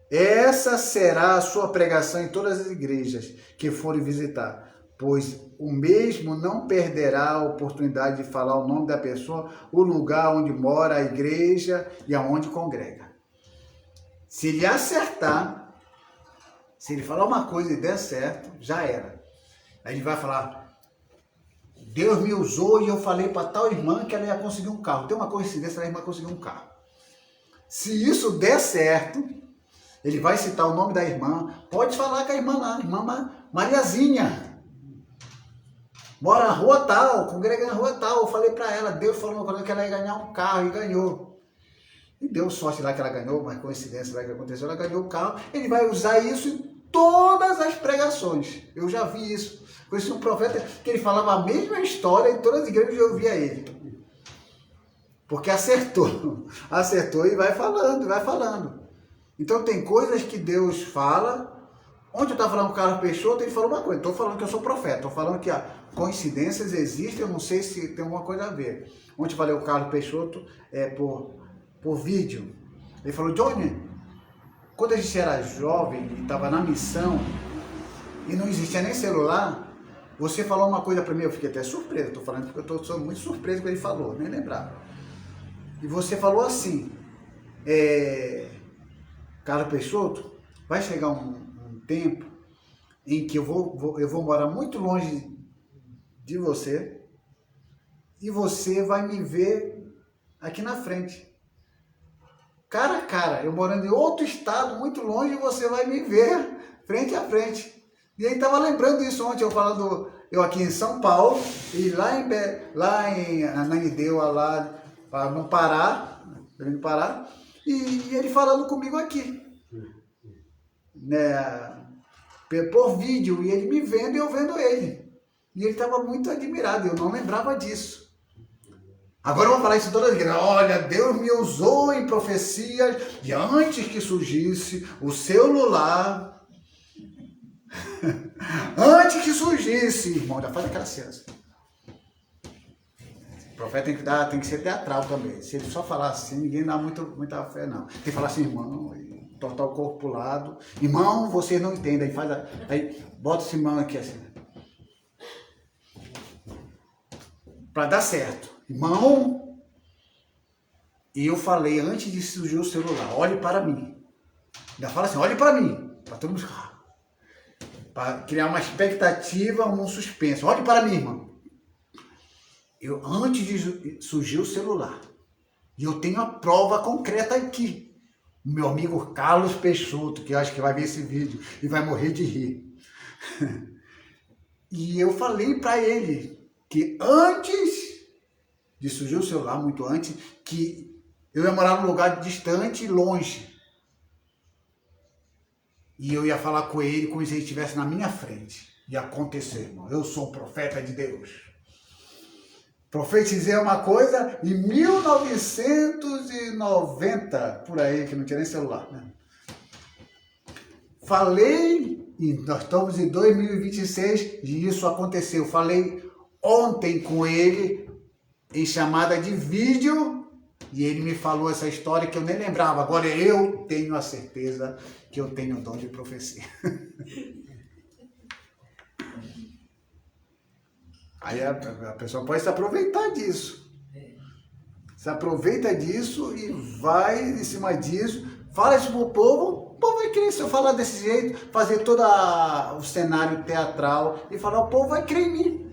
essa será a sua pregação em todas as igrejas que forem visitar, pois o mesmo não perderá a oportunidade de falar o nome da pessoa, o lugar onde mora a igreja e aonde congrega. Se ele acertar, se ele falar uma coisa e der certo, já era. Aí ele vai falar: Deus me usou e eu falei para tal irmã que ela ia conseguir um carro. Tem uma coincidência, a irmã conseguiu um carro. Se isso der certo, ele vai citar o nome da irmã. Pode falar com a irmã lá, irmã Mariazinha. Mora na rua tal, congrega na rua tal. Eu falei para ela, Deus falou que ela ia ganhar um carro e ganhou. E deu sorte lá que ela ganhou, uma coincidência lá que aconteceu, ela ganhou o carro. Ele vai usar isso em todas as pregações. Eu já vi isso. Conheci um profeta que ele falava a mesma história em todas as igrejas que eu ouvia ele. Porque acertou e vai falando. Então tem coisas que Deus fala. Ontem eu estava falando com o Carlos Peixoto, ele falou uma coisa, estou falando que eu sou profeta, estou falando que coincidências existem, eu não sei se tem alguma coisa a ver. Ontem eu falei com o Carlos Peixoto por vídeo. Ele falou: Johnny, quando a gente era jovem e estava na missão e não existia nem celular, você falou uma coisa para mim, eu fiquei até surpreso, estou falando porque eu estou muito surpreso com o que ele falou, nem lembrava. E você falou assim: Carlos Peixoto, vai chegar um tempo em que eu vou morar muito longe de você e você vai me ver aqui na frente. Cara a cara, eu morando em outro estado, muito longe, e você vai me ver frente a frente. E aí estava lembrando isso ontem, eu aqui em São Paulo, e lá em Ananindeua, lá no Pará, e ele falando comigo aqui, né, por vídeo, e ele me vendo e eu vendo ele. E ele estava muito admirado, eu não lembrava disso. Agora eu vou falar isso todas as vezes. Olha, Deus me usou em profecias, e antes que surgisse o celular, antes que surgisse, irmão, já faz aquela cena. O profeta tem que ser teatral também. Se ele só falar assim, ninguém dá muita fé, não. Tem que falar assim: irmão, e tortar o corpo pro lado. Irmão, vocês não entendem. Aí bota esse irmão aqui assim. Para dar certo. Irmão, e eu falei antes de surgir o celular: olhe para mim. Ainda fala assim: olhe para mim. Para todo mundo. Para criar uma expectativa, um suspense. Olhe para mim, irmão. Antes de surgir o celular, e eu tenho a prova concreta aqui. O meu amigo Carlos Peixoto, que eu acho que vai ver esse vídeo e vai morrer de rir. E eu falei para ele que antes de surgir o celular, muito antes, que eu ia morar num lugar distante e longe. E eu ia falar com ele como se ele estivesse na minha frente. E acontecer, irmão. Eu sou um profeta de Deus. Profetizei uma coisa em 1990, por aí, que não tinha nem celular, né? Falei, e nós estamos em 2026, e isso aconteceu. Falei ontem com ele, em chamada de vídeo, e ele me falou essa história que eu nem lembrava. Agora eu tenho a certeza que eu tenho o dom de profecia. Aí a pessoa pode se aproveitar disso. Se aproveita disso e vai em cima disso, fala isso pro povo, o povo vai crer. Se eu falar desse jeito, fazer todo o cenário teatral e falar, o povo vai crer em mim.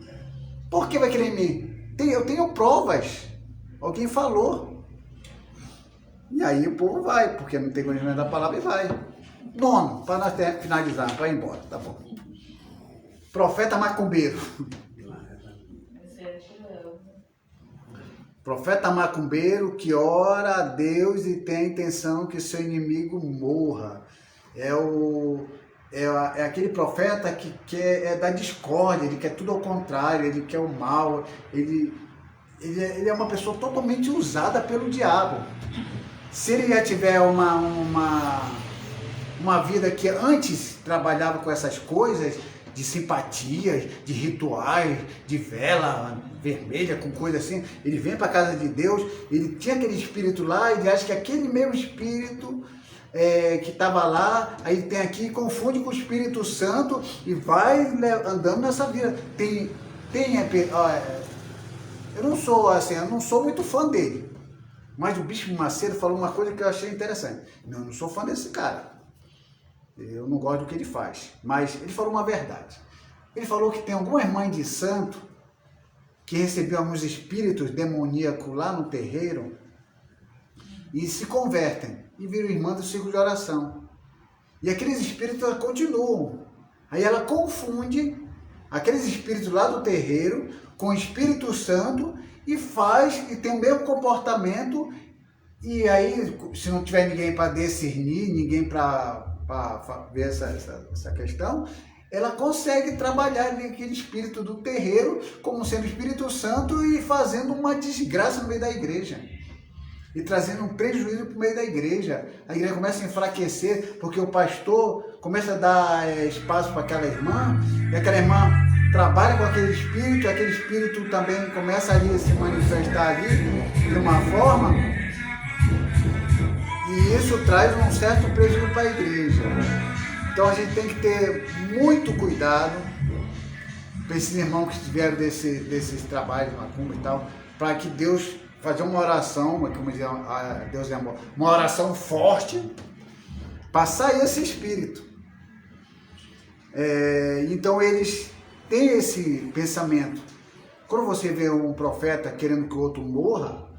Por que vai crer em mim? Eu tenho provas. Alguém falou. E aí o povo vai, porque não tem conhecimento da palavra e vai. Nono, para nós finalizar, para ir embora, tá bom. Profeta macumbeiro. Profeta macumbeiro que ora a Deus e tem a intenção que seu inimigo morra. É aquele profeta que quer da discórdia, ele quer tudo ao contrário, ele quer o mal, ele é uma pessoa totalmente usada pelo diabo. Se ele já tiver uma vida que antes trabalhava com essas coisas, de simpatias, de rituais, de vela vermelha, com coisa assim, ele vem para a casa de Deus, ele tinha aquele espírito lá, ele acha que aquele mesmo espírito que estava lá, aí ele tem aqui, confunde com o Espírito Santo e vai andando nessa vida. Eu não sou muito fã dele, mas o Bispo Macedo falou uma coisa que eu achei interessante. Eu não sou fã desse cara. Eu não gosto do que ele faz, mas ele falou uma verdade. Ele falou que tem algumas mães de santo que recebiam alguns espíritos demoníacos lá no terreiro e se convertem e viram irmã do círculo de oração. E aqueles espíritos continuam. Aí ela confunde aqueles espíritos lá do terreiro com o Espírito Santo e tem o mesmo comportamento. E aí, se não tiver ninguém para discernir, ninguém para ver essa questão, ela consegue trabalhar aquele espírito do terreiro como sendo Espírito Santo e fazendo uma desgraça no meio da igreja e trazendo um prejuízo para o meio da igreja. A igreja começa a enfraquecer porque o pastor começa a dar espaço para aquela irmã e aquela irmã trabalha com aquele espírito também começa ali a se manifestar ali de uma forma. E isso traz um certo prejuízo para a igreja. Então a gente tem que ter muito cuidado para esses irmãos que estiveram desses trabalhos, macumba e tal, para que Deus fazer uma oração, como diz Deus é amor, uma oração forte para sair esse espírito. Então eles têm esse pensamento. Quando você vê um profeta querendo que o outro morra,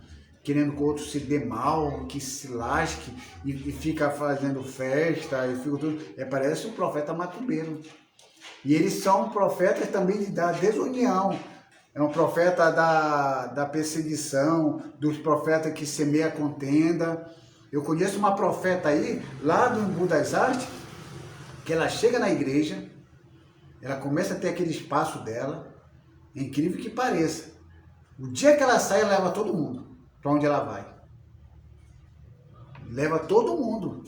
querendo que o outro se dê mal, que se lasque e fica fazendo festa e fica tudo, parece um profeta macumbeiro. E eles são profetas também da desunião. É um profeta da perseguição, dos profetas que semeia contenda. Eu conheço uma profeta aí, lá do Embu das Artes, que ela chega na igreja, ela começa a ter aquele espaço dela, é incrível que pareça. O dia que ela sai, ela leva todo mundo para onde ela vai. Leva todo mundo.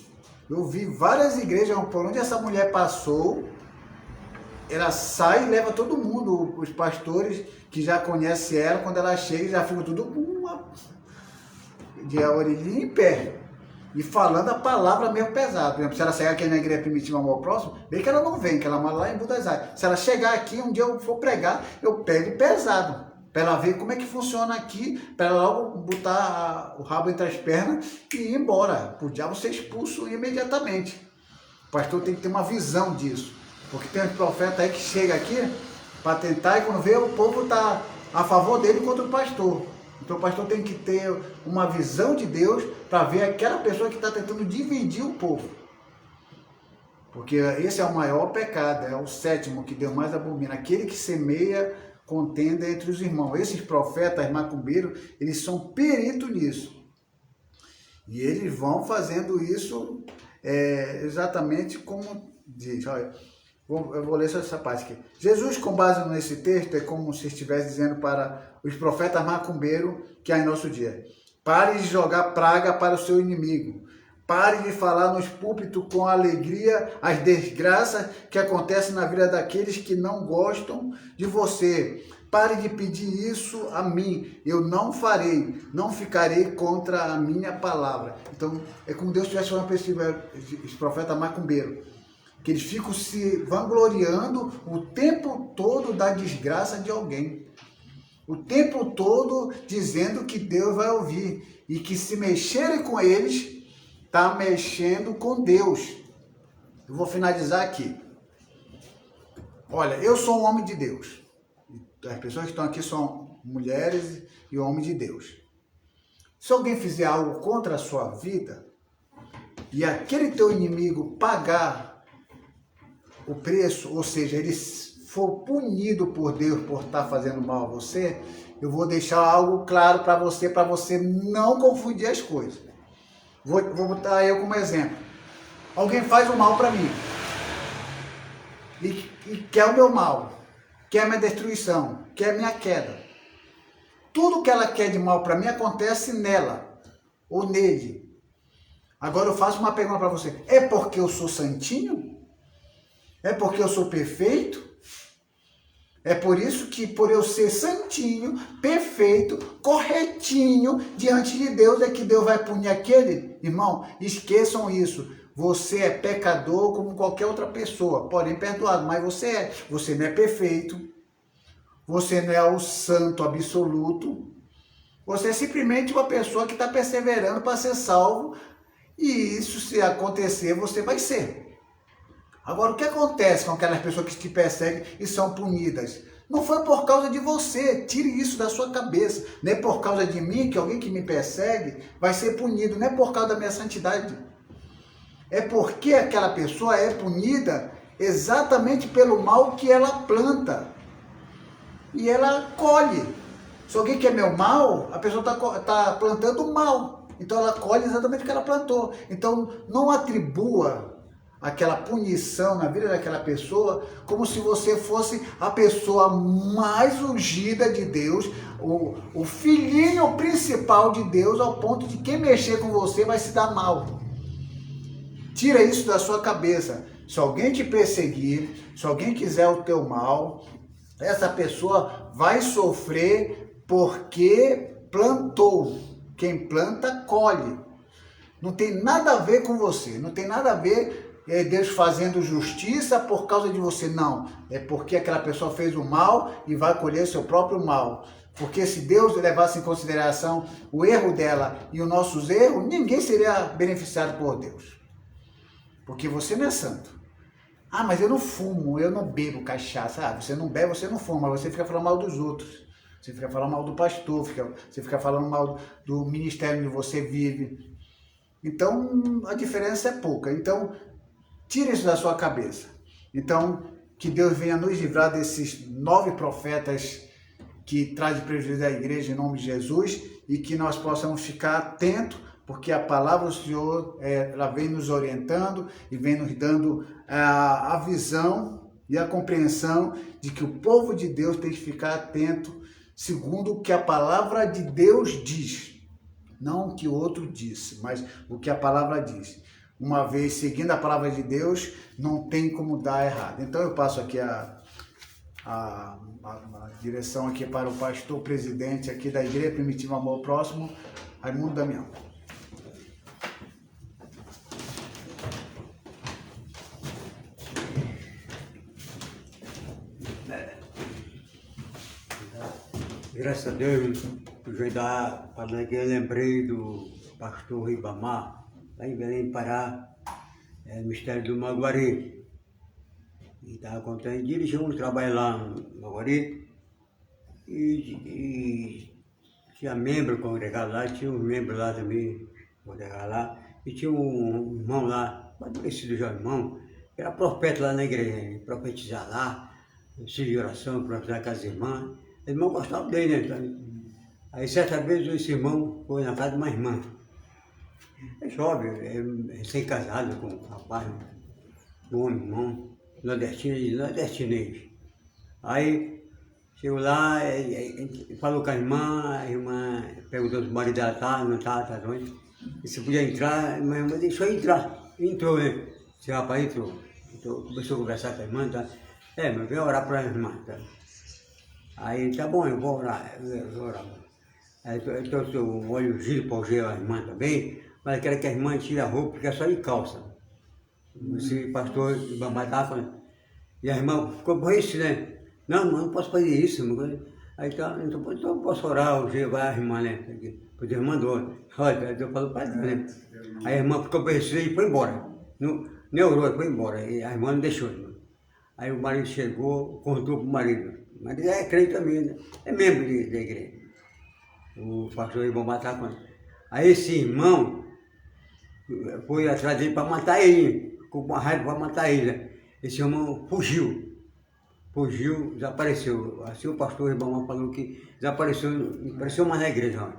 Eu vi várias igrejas por onde essa mulher passou, ela sai e leva todo mundo. Os pastores que já conhecem ela, quando ela chega, já ficam tudo de orelhinha em pé. E falando a palavra mesmo pesada. Por exemplo, se ela sair aqui na igreja primitiva Amor Próximo, bem que ela não vem, que ela mora lá em Embu das Artes. Se ela chegar aqui, um dia eu for pregar, eu pego pesado. Para ela ver como é que funciona aqui, para ela logo botar o rabo entre as pernas e ir embora. O diabo ser expulso imediatamente. O pastor tem que ter uma visão disso. Porque tem um profeta aí que chega aqui para tentar, e quando vê, o povo está a favor dele contra o pastor. Então o pastor tem que ter uma visão de Deus para ver aquela pessoa que está tentando dividir o povo. Porque esse é o maior pecado, é o sétimo que Deus mais abomina. Aquele que semeia contenda entre os irmãos. Esses profetas macumbeiros, eles são peritos nisso. E eles vão fazendo isso exatamente como diz. Olha, eu vou ler só essa parte aqui. Jesus, com base nesse texto, é como se estivesse dizendo para os profetas macumbeiros que há em nosso dia: pare de jogar praga para o seu inimigo. Pare de falar nos púlpitos com alegria as desgraças que acontecem na vida daqueles que não gostam de você. Pare de pedir isso a mim. Eu não farei, não ficarei contra a minha palavra. Então, é como Deus estivesse falando para esse profeta macumbeiro, que eles ficam se vangloriando o tempo todo da desgraça de alguém. O tempo todo dizendo que Deus vai ouvir. E que se mexerem com eles, está mexendo com Deus. Eu vou finalizar aqui. Olha, eu sou um homem de Deus. As pessoas que estão aqui são mulheres e homens de Deus. Se alguém fizer algo contra a sua vida, e aquele teu inimigo pagar o preço, ou seja, ele for punido por Deus por estar fazendo mal a você, eu vou deixar algo claro para você não confundir as coisas. Vou botar eu como exemplo. Alguém faz o mal para mim e quer o meu mal, quer a minha destruição, quer a minha queda. Tudo que ela quer de mal para mim acontece nela ou nele. Agora eu faço uma pergunta para você. É porque eu sou santinho? É porque eu sou perfeito? É por isso que, por eu ser santinho, perfeito, corretinho diante de Deus, é que Deus vai punir aquele? Irmão, esqueçam isso. Você é pecador como qualquer outra pessoa, porém perdoado, mas você não é perfeito, você não é o santo absoluto, você é simplesmente uma pessoa que está perseverando para ser salvo, e isso, se acontecer, você vai ser. Agora, o que acontece com aquelas pessoas que te perseguem e são punidas? Não foi por causa de você, tire isso da sua cabeça. Não é por causa de mim que alguém que me persegue vai ser punido, não é por causa da minha santidade. É porque aquela pessoa é punida exatamente pelo mal que ela planta. E ela colhe. Se alguém quer meu mal, a pessoa está plantando mal. Então ela colhe exatamente o que ela plantou. Então não atribua aquela punição na vida daquela pessoa como se você fosse a pessoa mais ungida de Deus, o filhinho principal de Deus, ao ponto de quem mexer com você vai se dar mal. Tira isso da sua cabeça. Se alguém te perseguir, se alguém quiser o teu mal, essa pessoa vai sofrer porque plantou. Quem planta, colhe. Não tem nada a ver com você, não tem nada a ver Deus fazendo justiça por causa de você, não. É porque aquela pessoa fez o mal e vai colher seu próprio mal. Porque se Deus levasse em consideração o erro dela e os nossos erros, ninguém seria beneficiado por Deus. Porque você não é santo. Ah, mas eu não fumo, eu não bebo cachaça. Ah, você não bebe, você não fuma, mas você fica falando mal dos outros. Você fica falando mal do pastor, você fica falando mal do ministério onde você vive. Então, a diferença é pouca. Então, tire isso da sua cabeça. Então, que Deus venha nos livrar desses 9 profetas que trazem prejuízo à igreja em nome de Jesus e que nós possamos ficar atentos, porque a palavra do Senhor ela vem nos orientando e vem nos dando a visão e a compreensão de que o povo de Deus tem que ficar atento segundo o que a palavra de Deus diz. Não o que o outro disse, mas o que a palavra diz. Uma vez seguindo a palavra de Deus, não tem como dar errado. Então eu passo aqui a direção aqui para o pastor presidente aqui da Igreja Primitiva Amor Próximo, Raimundo Damião. Graças a Deus, eu lembrei do pastor Ribamar, lá em Belém, Pará, no Mistério do Maguari. E estava contando, dirigiu um trabalho lá no Maguari e tinha membro congregado lá, tinha uns membros lá também congregados lá, e tinha um irmão lá, parecido já irmão, que era profeta lá na igreja, profetizar lá, preciso de oração, profetizar com as irmãs. O irmão gostava dele, né? Então, aí certa vez esse irmão foi na casa de uma irmã. É jovem, é recém-casado com um rapaz, um homem, irmão, nordestinês. Aí chegou lá, falou com a irmã perguntou se o marido dela tá, não tá onde. E se podia entrar, mas a irmã deixou entrar. Entrou, né? Esse rapaz entrou. Começou a conversar com a irmã, tá? Mas vem orar para a irmã, tá? Aí, tá bom, eu vou orar. Aí eu trouxe o óleo giro para ungir a irmã também, mas eu quero que a irmã tire a roupa, porque é só de calça. Esse pastor Ibamá estava falando. E a irmã ficou aborrecida, né? Não posso fazer isso. Aí então eu posso orar, ungir a irmã, né? Porque Deus mandou. Olha, Deus falou para Deus, né? Aí a irmã ficou aborrecida e foi embora. Nem orou, foi embora. E a irmã não deixou. Aí o marido chegou, contou para o marido. Mas ele é crente também, né? É membro da igreja. O pastor Ibamá estava falando. Aí esse irmão foi atrás dele para matar ele, com uma raiva para matar ele. Esse irmão fugiu. fugiu, desapareceu. Assim o pastor Ribamar falou que desapareceu, não apareceu mais na igreja, ó.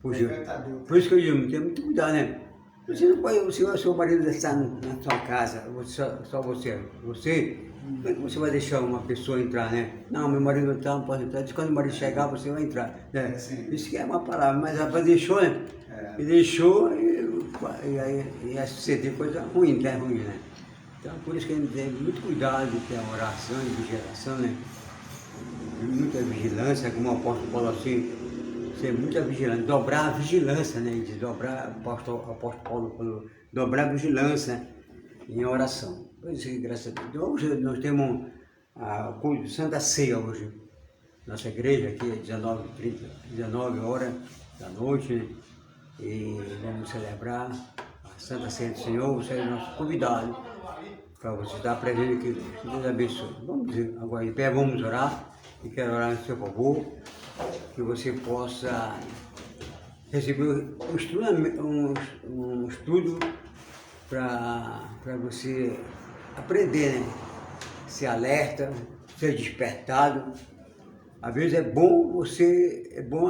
Fugiu. Por isso que eu digo, tem muito cuidado, né? Você não pode, o seu marido está na sua casa, só você. Como é que você vai deixar uma pessoa entrar, né? Não, meu marido não está, não pode entrar. Diz que quando o marido chegar, você vai entrar. Né? Isso que é uma palavra, mas rapaz deixou, né? E deixou e aí ia suceder coisa ruim, né? Então por isso que a gente tem muito cuidado de ter a oração e vigelação, né? Muita vigilância, como o apóstolo Paulo assim, ser muita vigilância, dobrar a vigilância, né? De dobrar, o apóstolo Paulo falou, dobrar a vigilância em oração. Pois é, graças a Deus. Hoje nós temos a culto de Santa Ceia hoje. Nossa igreja aqui é 19h30, 19 horas da noite, né? E vamos celebrar a Santa Ceia do Senhor. Você é nosso convidado para você estar presente aqui. Deus abençoe. Vamos dizer, agora em pé, vamos orar. E quero orar no seu favor, que você possa receber um estudo para você aprender, né? Ser alerta, ser despertado. Às vezes é bom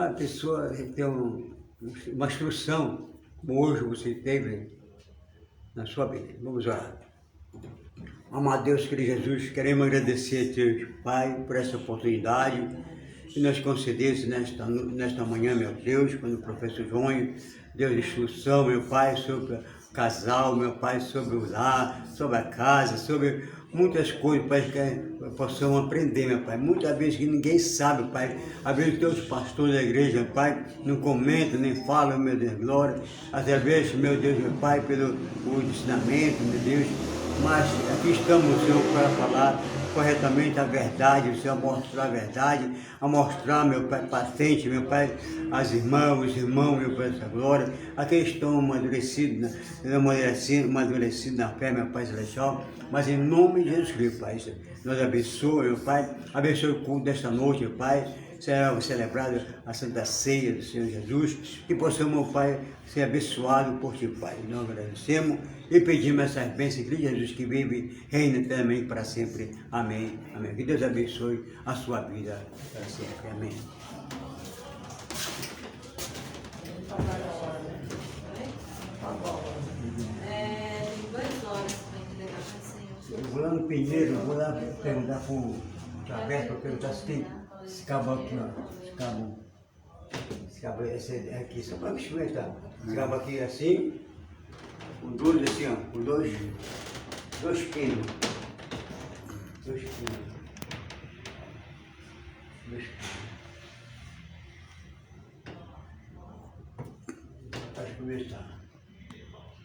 a pessoa ter uma instrução, como hoje você teve na sua vida. Vamos orar. Amado Deus, querido Jesus, queremos agradecer a Deus, Pai, por essa oportunidade que nos concedesse nesta manhã, meu Deus, quando o professor João deu instrução, meu Pai, sobre o casal, meu Pai, sobre o lar, sobre a casa, sobre muitas coisas, Pai, que possamos aprender, meu Pai. Muitas vezes que ninguém sabe, Pai. Às vezes os teus pastores da igreja, Pai, não comentam, nem falam, meu Deus, glória. Através, meu Deus, meu Pai, pelo ensinamento, meu Deus. Mas aqui estamos, Senhor, para falar corretamente a verdade, o Senhor mostrar a verdade, a mostrar, meu Pai, patente, meu Pai, as irmãs, os irmãos, meu Pai, essa glória, aqueles que estão amadurecidos na fé, meu Pai Celestial, mas em nome de Jesus Cristo, Pai, nós abençoe, meu Pai, abençoe o culto desta noite, meu Pai, será celebrada a Santa Ceia do Senhor Jesus, que possamos, meu Pai, ser abençoado por Ti, Pai. Nós agradecemos e pedimos essas bênçãos de Jesus que vive, reina eternamente para sempre. Amém. Amém. Que Deus abençoe a sua vida para sempre. Amém. Tem 2 horas para entregar para o Senhor. Eu vou lá no Pinheiro, vou lá perguntar para o Roberto, para perguntar se tem esse cabo aqui, ó. Esse cabo esse aqui, só para experimentar. Esse cabo aqui assim, com dois assim, ó, com dois pinos. Dois pinos. Para experimentar.